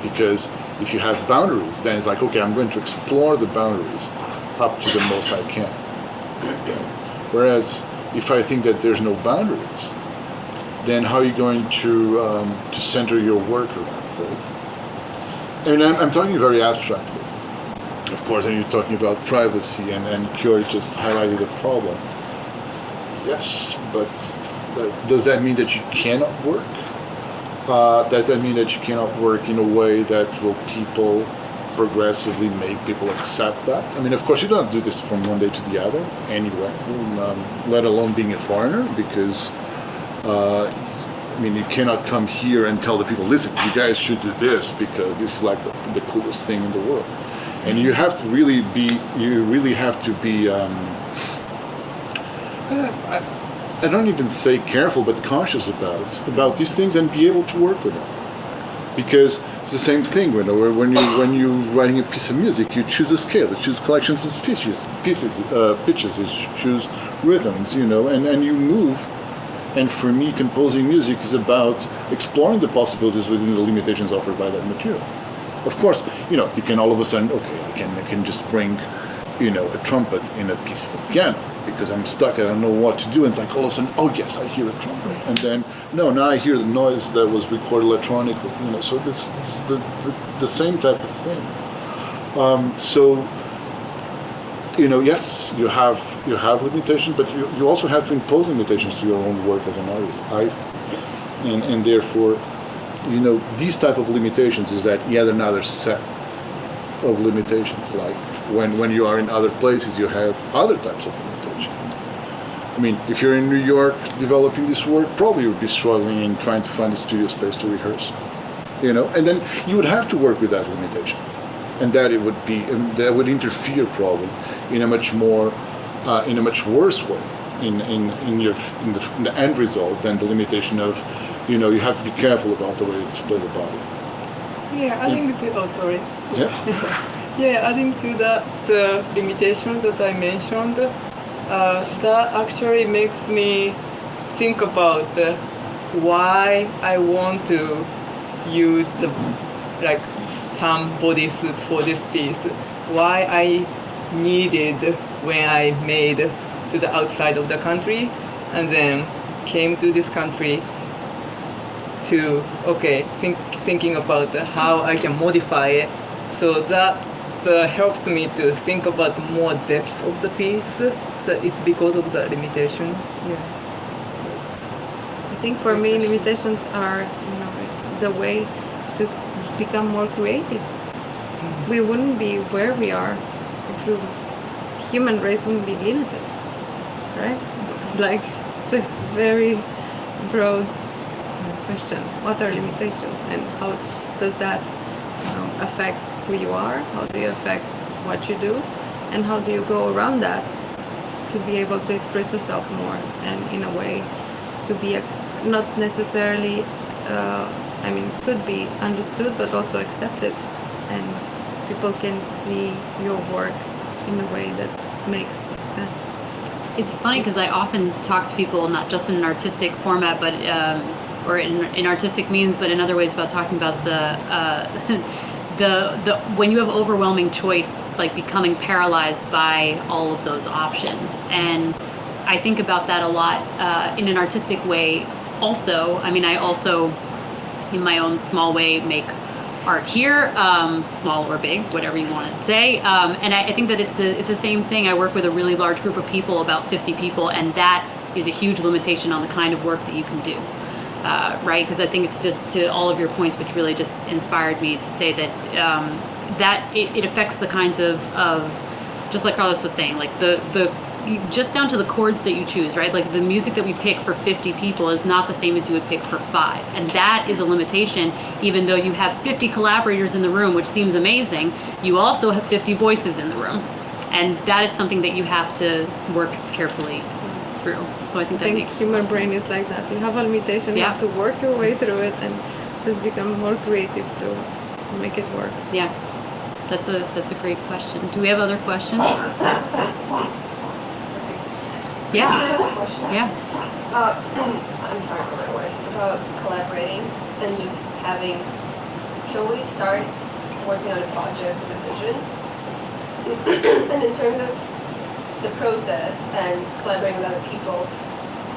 Because if you have boundaries, then it's like, okay, I'm going to explore the boundaries up to the most I can. Whereas if I think that there's no boundaries, then how are you going to center your work around, right? I'm talking very abstractly. Of course, and you're talking about privacy, and Kiori just highlighted a problem. Yes, but does that mean that you cannot work? Does that mean that you cannot work in a way that will progressively make people accept that? Of course, you don't do this from one day to the other anyway, let alone being a foreigner, because you cannot come here and tell the people, listen, you guys should do this because this is like the coolest thing in the world. And you have to really be I don't even say careful, but conscious about these things and be able to work with them. Because it's the same thing, you know, when you're writing a piece of music, you choose a scale, you choose collections of pitches, you choose rhythms, you know, and you move. And for me, composing music is about exploring the possibilities within the limitations offered by that material. Of course, you know, you can all of a sudden, okay, I can just bring, you know, a trumpet in a piece for piano because I'm stuck, I don't know what to do, and it's like all of a sudden, oh yes, I hear a trumpet, and then no, now I hear the noise that was recorded electronically, you know. So this is the same type of thing. So, you know, yes, you have limitations, but you also have to impose limitations to your own work as an artist, and therefore, you know, these type of limitations is that yet another set of limitations. Like when you are in other places, you have other types of limitations. I mean, if you're in New York developing this work, probably you would be struggling in trying to find a studio space to rehearse, you know, and then you would have to work with that limitation, and that that would interfere probably in a much worse way in the end result than the limitation of, you know, you have to be careful about the way you display the body. Yeah, adding to, oh sorry. Yeah. Yeah, adding to that, the limitations that I mentioned, that actually makes me think about why I want to use the some bodysuits for this piece. Why I needed when I made to the outside of the country and then came to this country to thinking about how I can modify it, so that helps me to think about more depth of the piece. That it's because of the limitation. Yeah. I think for me, limitations are, you know, the way to become more creative. We wouldn't be where we are if human race wouldn't be limited, right? It's like, it's a very broad question. What are limitations, and how does that, you know, affect who you are? How do you affect what you do, and how do you go around that to be able to express yourself more, and in a way to be not necessarily, I mean, could be understood but also accepted, and people can see your work in a way that makes sense. It's funny because I often talk to people, not just in an artistic format, but or in artistic means, but in other ways, about talking about the when you have overwhelming choice, like becoming paralyzed by all of those options. And I think about that a lot in an artistic way also. I mean, I also, in my own small way, make art here, small or big, whatever you want to say. And I think that it's the same thing. I work with a really large group of people, about 50 people, and that is a huge limitation on the kind of work that you can do. Right? Because I think it's just, to all of your points, which really just inspired me to say that that it affects the kinds of just like Carlos was saying, like just down to the chords that you choose, right? Like the music that we pick for 50 people is not the same as you would pick for 5. And that is a limitation. Even though you have 50 collaborators in the room, which seems amazing, you also have 50 voices in the room. And that is something that you have to work carefully through. So I think that makes human brain is like that. You have a limitation, you have to work your way through it and just become more creative to make it work. Yeah, that's a great question. Do we have other questions? Yeah. I have a question. Yeah. I'm sorry for my voice. About collaborating and just having, you always start working on a project with a vision. And in terms of the process and collaborating with other people,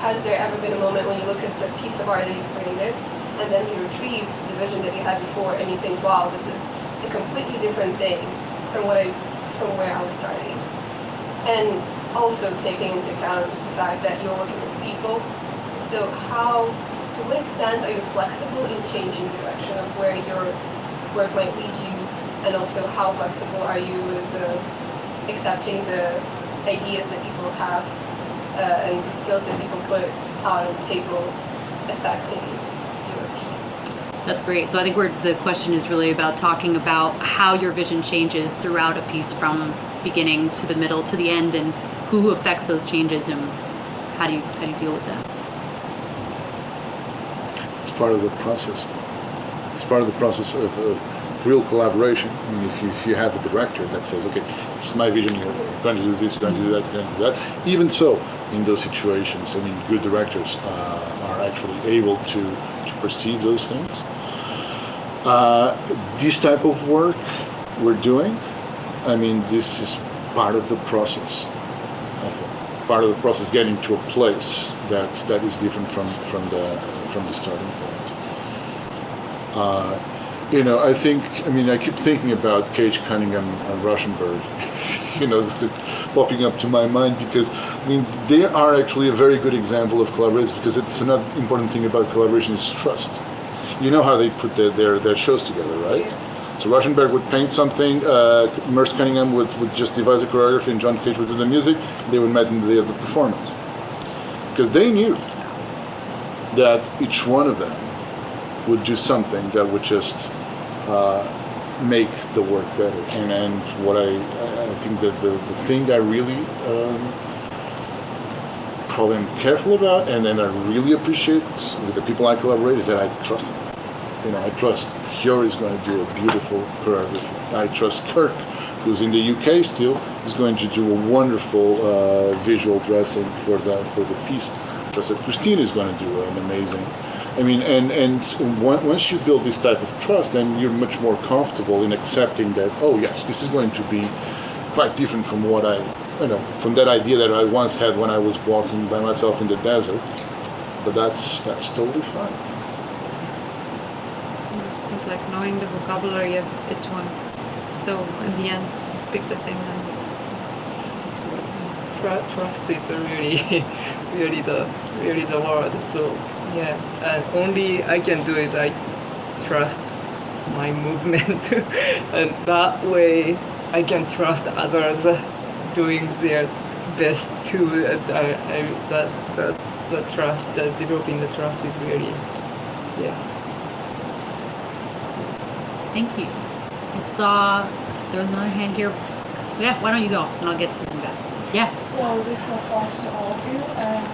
has there ever been a moment when you look at the piece of art that you've created and then you retrieve the vision that you had before and you think, wow, this is a completely different thing from where I was starting? And also taking into account the fact that you're working with people, so to what extent are you flexible in changing direction of where your work might lead you, and also how flexible are you with accepting the ideas that people have and the skills that people put out on the table affecting your piece? That's great. So I think the question is really about talking about how your vision changes throughout a piece, from beginning to the middle to the end, and who affects those changes, and how do you deal with that? It's part of the process. It's part of the process of real collaboration. I mean, if you have a director that says, okay, this is my vision, you're going to do this, you're going to do that, you're going to do that. Even so, in those situations, I mean, good directors are actually able to perceive those things. This type of work we're doing, I mean, this is part of the process, I think. Part of the process getting to a place that is different from the starting point. You know, I keep thinking about Cage Cunningham and Rauschenberg. You know, it's popping up to my mind because, I mean, they are actually a very good example of collaboration, because it's another important thing about collaboration is trust. You know how they put their shows together, right? So Rauschenberg would paint something, Merce Cunningham would just devise a choreography, and John Cage would do the music. They would meet in the day of the performance. Because they knew that each one of them would do something that would just make the work better. And what I think that the thing I really probably am careful about, and then I really appreciate with the people I collaborate, is that I trust them. You know, I trust Kiori is going to do a beautiful choreography. I trust Kirk, who's in the UK still, is going to do a wonderful visual dressing for the piece. I trust that Cristina is going to do an amazing. I mean, and once you build this type of trust, then you're much more comfortable in accepting that, oh yes, this is going to be quite different from what from that idea that I once had when I was walking by myself in the desert. But that's totally fine. It's like knowing the vocabulary of each one. So in the end, you speak the same language. Trust is really the word. So yeah, and only I can do is I trust my movement, and that way I can trust others doing their best too. The trust, developing the trust is really, yeah. Thank you. I saw there was another hand here. Yeah, why don't you go and I'll get to you back. Yeah. So this applies to all of you, and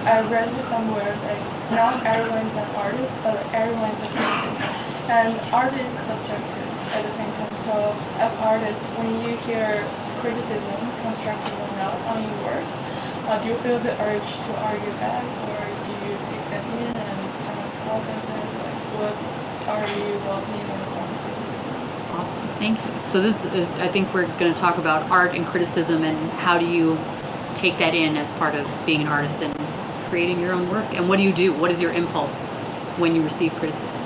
I read somewhere that not everyone is an artist, but everyone is a critic. And art is subjective at the same time. So as artists, when you hear criticism, constructive or not, on your work, do you feel the urge to argue back, or do you take that in and kind of process it? Like, what are you welcoming as art criticism? Awesome, thank you. So this, I think we're going to talk about art and criticism, and how do you take that in as part of being an artist and creating your own work, and what do you do? What is your impulse when you receive criticism?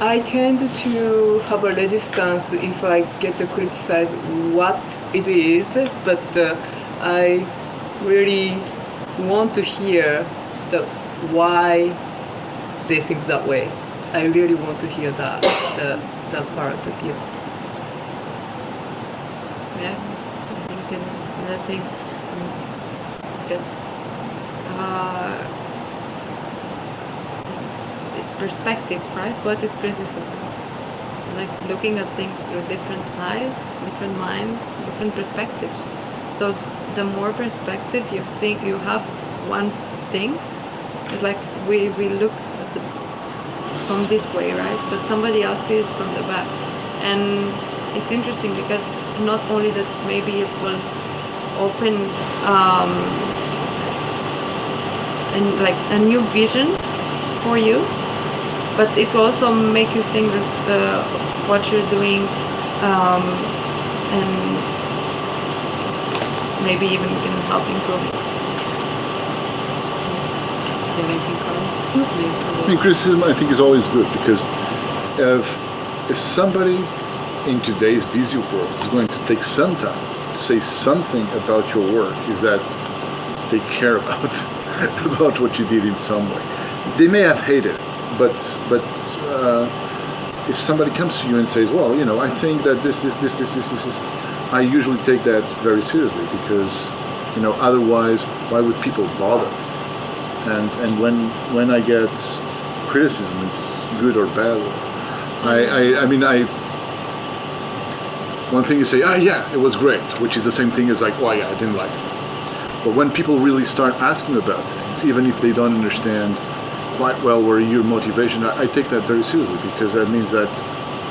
I tend to have a resistance if I get to criticize what it is, but I really want to hear why they think that way. I really want to hear that part, yes. Yeah, I think let's say because it's perspective, right? What is criticism? Like looking at things through different eyes, different minds, different perspectives. So the more perspective you think you have one thing, it's like we look at from this way, right? But somebody else sees it from the back. And it's interesting because not only that maybe it will open and like a new vision for you, but it will also make you think what you're doing, and maybe even can help improve it. I mean, criticism, I think, is always good, because if somebody in today's busy world is going to take some time to say something about your work, is that they care about about what you did in some way. They may have hated it, but if somebody comes to you and says, well, you know, I think that this, I usually take that very seriously, because, you know, otherwise, why would people bother? And when I get criticism, it's good or bad, I mean, One thing you say, yeah, it was great, which is the same thing as like, oh yeah, I didn't like it. But when people really start asking about things, even if they don't understand quite well where your motivation, I take that very seriously, because that means that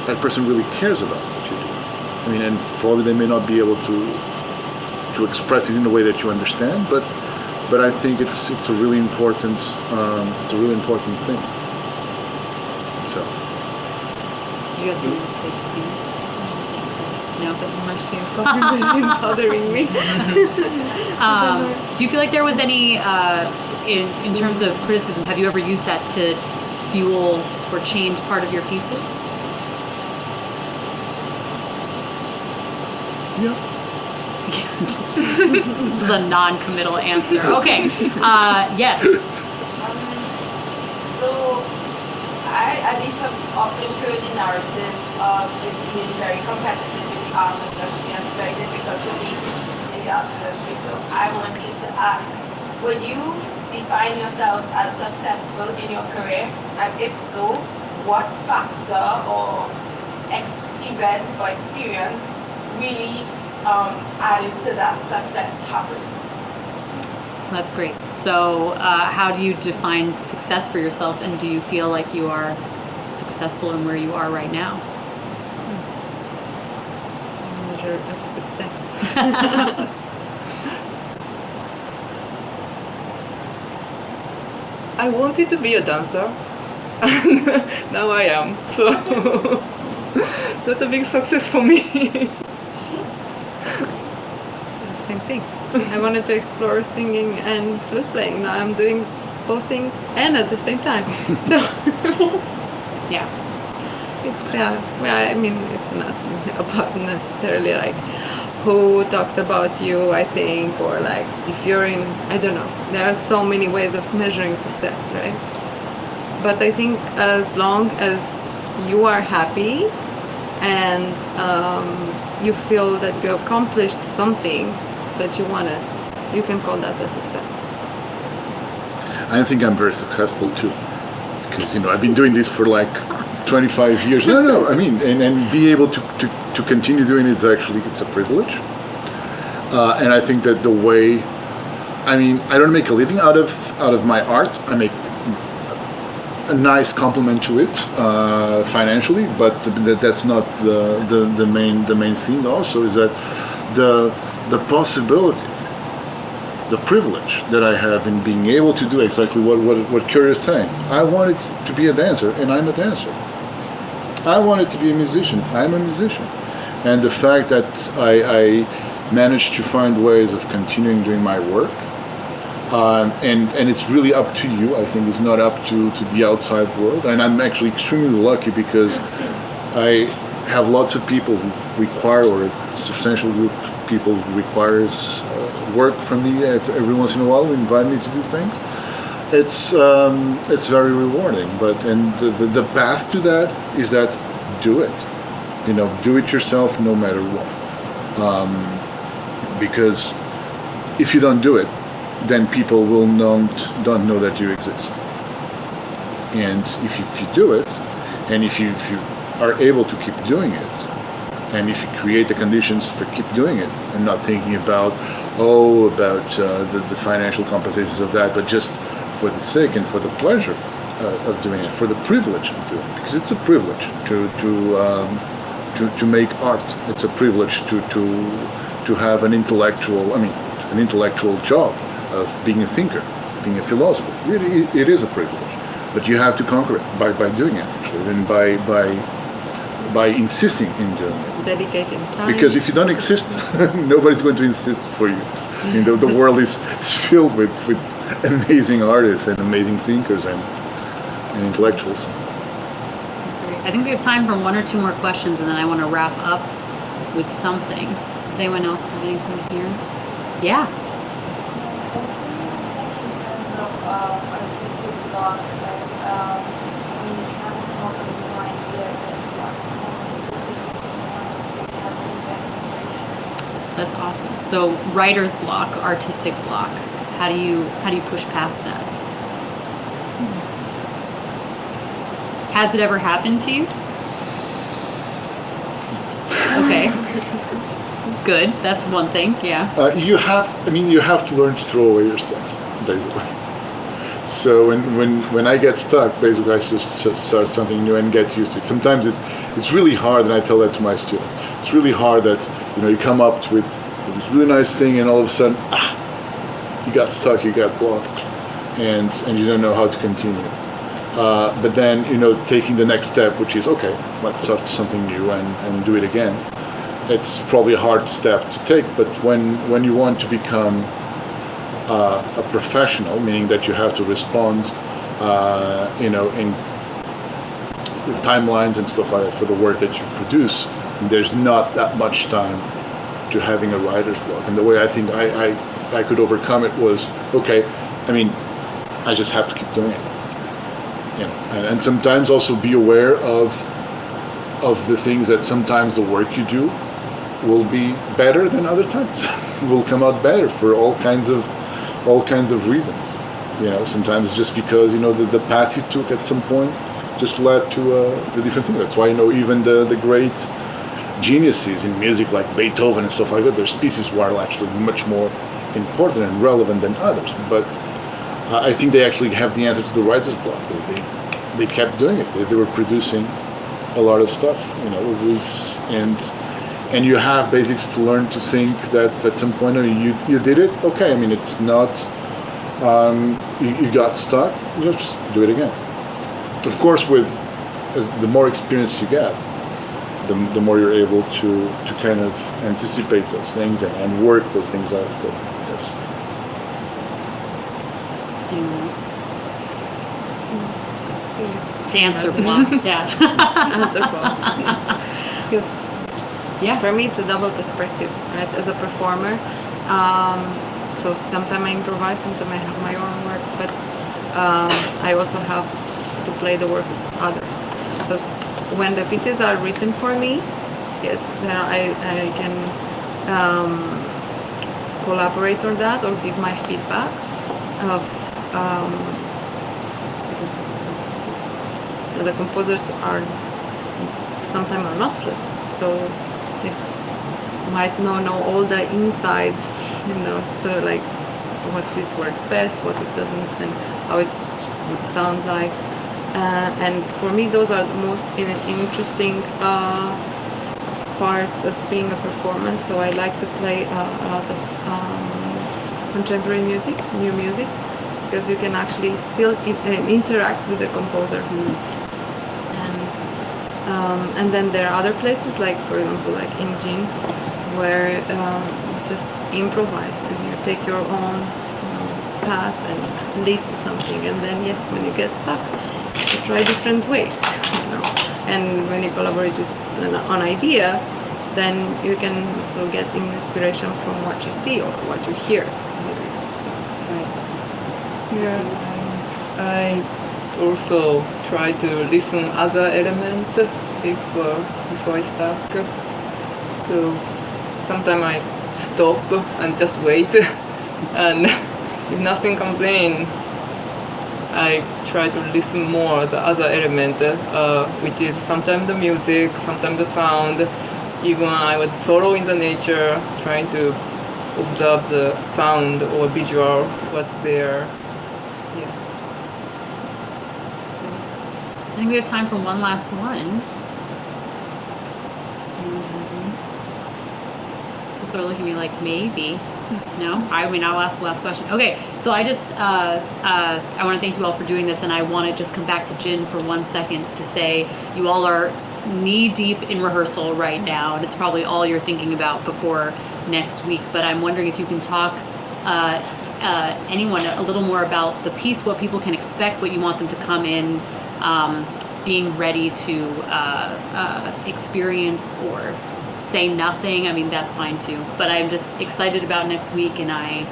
that person really cares about what you do. I mean, and probably they may not be able to express it in a way that you understand, but I think it's a really important thing. So. Did you have something to say, Cristina? No. The coffee machine bothering me. Do you feel like there was any, in terms of criticism, have you ever used that to fuel or change part of your pieces? Yeah. This is a non-committal answer. Okay. Yes. So, I at least have often heard the narrative of it being very competitive in the arts industry, and it's very difficult to be in the arts industry. So I wanted to ask, would you define yourselves as successful in your career? And if so, what factor or event or experience really added to that success happening? That's great. So how do you define success for yourself, and do you feel like you are successful in where you are right now? Measure of success. I wanted to be a dancer, and now I am. So that's a big success for me. Same thing. I wanted to explore singing and flute playing. Now I'm doing both things and at the same time. So Yeah. it's well, I mean, it's not about necessarily like who talks about you, I think, or like if you're in, I don't know. There are so many ways of measuring success, right? But I think as long as you are happy and you feel that you accomplished something that you wanted, you can call that a success. I think I'm very successful too, because I've been doing this for like 25 years. No, I mean, and be able to continue doing it is actually, it's a privilege. And I think that the way, I mean, I don't make a living out of my art. I make a nice complement to it financially, but that's not the main thing. Also, is that the possibility, the privilege that I have in being able to do exactly what Kiori is saying. I wanted to be a dancer, and I'm a dancer. I wanted to be a musician. I'm a musician. And the fact that I managed to find ways of continuing doing my work, and it's really up to you. I think it's not up to the outside world. And I'm actually extremely lucky because I have lots of people who require, or a substantial group of people who requires work from me every once in a while, who invite me to do things. It's very rewarding. And the path to that is that do it. Do it yourself no matter what. Because if you don't do it, then people will don't know that you exist. And if you do it, and if you are able to keep doing it, and if you create the conditions for keep doing it, and not thinking about the financial compensations of that, but just for the sake and for the pleasure of doing it, for the privilege of doing it, because it's a privilege to make art. It's a privilege to have an intellectual job of being a thinker, being a philosopher. It is a privilege, but you have to conquer it by doing it, actually, and by insisting in doing it. Dedicating time. Because if you don't exist, nobody's going to insist for you. The world is filled with amazing artists and amazing thinkers and intellectuals. I think we have time for one or two more questions, and then I want to wrap up with something. Does anyone else have anything here? Yeah. What do you think in terms of artistic block, like when you can't come up with new ideas as well, something specific you want to have an inspiration? That's awesome. So writer's block, artistic block. How do you push past that? Has it ever happened to you? Okay. Good. That's one thing. Yeah. You have to learn to throw away your stuff, basically. So when I get stuck, basically I just start something new and get used to it. Sometimes it's really hard, and I tell that to my students. It's really hard that you come up with this really nice thing, and all of a sudden, you got stuck, you got blocked, and you don't know how to continue. But then taking the next step, which is okay, let's start something new and do it again. It's probably a hard step to take, but when you want to become a professional, meaning that you have to respond, in timelines and stuff like that for the work that you produce, there's not that much time to having a writer's block. And the way I think I could overcome it was, okay, I just have to keep doing it. And sometimes also be aware of the things that sometimes the work you do will be better than other times. Will come out better for all kinds of reasons. Sometimes just because the path you took at some point just led to the different thing. That's why even the great geniuses in music like Beethoven and stuff like that, their pieces were actually much more important and relevant than others. But I think they actually have the answer to the writer's block. They kept doing it. They were producing a lot of stuff, and you have basically to learn to think that at some point you did it. Okay, it's not you got stuck. Just do it again. Of course, as the more experience you get, the more you're able to kind of anticipate those things and work those things out. But yes. Answer block. Yeah. Answer block. Yeah. For me, it's a double perspective, right? As a performer, so sometimes I improvise, sometimes I have my own work, but I also have to play the work of others. So when the pieces are written for me, yes, then I can collaborate on that or give my feedback of the composers are sometimes are not flutists, so they might not know all the insides, so like what it works best, what it doesn't, and how it would sound like. And for me, those are the most interesting parts of being a performer. So I like to play a lot of contemporary music, new music, because you can actually still interact with the composer. And then there are other places, like for example, like in Jin, where just improvise and you take your own path and lead to something. And then yes, when you get stuck, you try different ways, And when you collaborate with an idea, then you can also get inspiration from what you see or what you hear. Yeah, I also try to listen other elements before I start. So sometimes I stop and just wait, and if nothing comes in, I try to listen more the other element, which is sometimes the music, sometimes the sound. Even I was solo in the nature, trying to observe the sound or visual, what's there. Yeah. I think we have time for one last one. People are looking at me like, maybe. No? I'll ask the last question. Okay, so I just, I want to thank you all for doing this, and I want to just come back to Jin for 1 second to say you all are knee-deep in rehearsal right now, and it's probably all you're thinking about before next week, but I'm wondering if you can talk, anyone, a little more about the piece, what people can expect, what you want them to come in being ready to experience or say nothing. That's fine too. But I'm just excited about next week, and I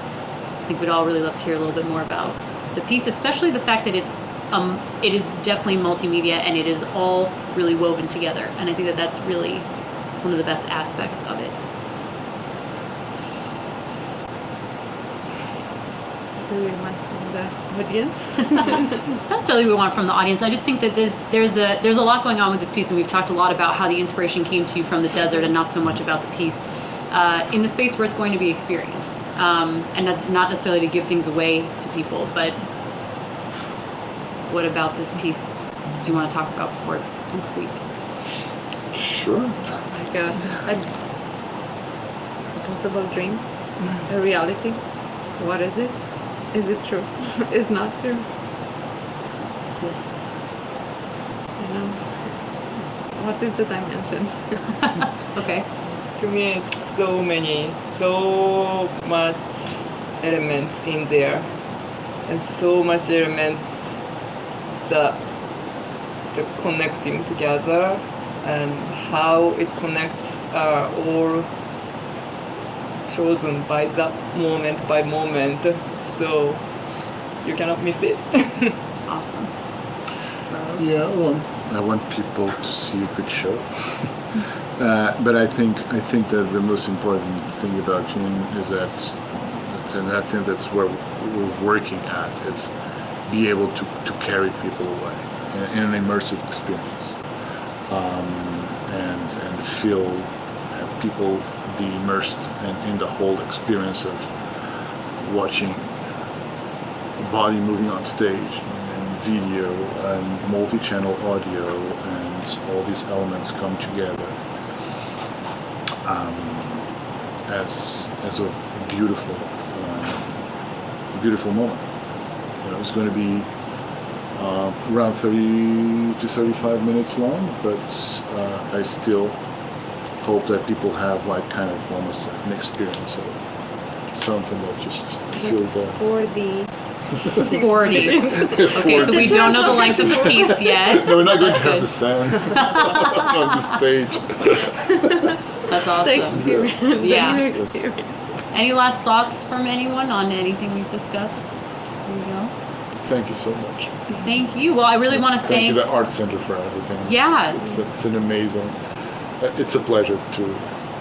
think we'd all really love to hear a little bit more about the piece, especially the fact that it is definitely multimedia and it is all really woven together. And I think that that's really one of the best aspects of it. do we want from the audience? Not necessarily we want from the audience. I just think that there's a lot going on with this piece, and we've talked a lot about how the inspiration came to you from the desert, and not so much about the piece in the space where it's going to be experienced, and not necessarily to give things away to people. But what about this piece do you want to talk about before next week? Sure. Like a possible dream, a reality. What is it? Is it true? Is not true? What is the dimension? Okay. To me, it's so much elements in there, and so much elements that connecting together, and how it connects are all chosen by that moment by moment, so you cannot miss it. Awesome. Yeah, well, I want people to see a good show. But I think that the most important thing about June is that, and I think that's where we're working at, is be able to carry people away in an immersive experience, and have people be immersed in the whole experience of watching a body moving on stage, and video and multi-channel audio, and all these elements come together as a beautiful moment. You know, it's going to be around 30 to 35 minutes long, but I still hope that people have like kind of almost an experience of something that just feel the 4D. 40. Okay, so we don't know the length of the piece yet. No, we're not going to have the sound on the stage. That's awesome. The experience. Yeah. The new experience. Any last thoughts from anyone on anything we've discussed? Here we go. Thank you so much. Thank you. Well, I really want to Thank you, thank. the Art Center, for everything. Yeah. It's an amazing. It's a pleasure to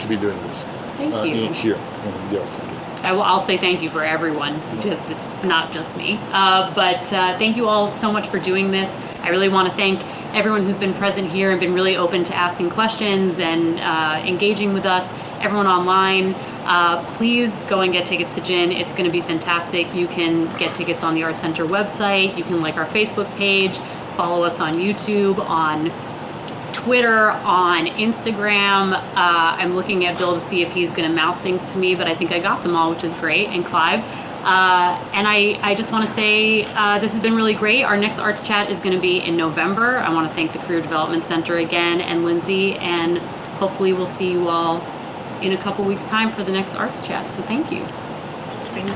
be doing this. Thank you. Here in the Art Center. I'll say thank you for everyone, because it's not just me. But thank you all so much for doing this. I really want to thank everyone who's been present here and been really open to asking questions and engaging with us. Everyone online, please go and get tickets to Gin. It's going to be fantastic. You can get tickets on the Art Center website. You can like our Facebook page, follow us on YouTube, on Twitter, on Instagram. I'm looking at Bill to see if he's going to mouth things to me, but I think I got them all, which is great, and Clive. And I just want to say this has been really great. Our next Arts Chat is going to be in November. I want to thank the Career Development Center again and Lindsay, and hopefully we'll see you all in a couple weeks' time for the next Arts Chat. So thank you. Thank you.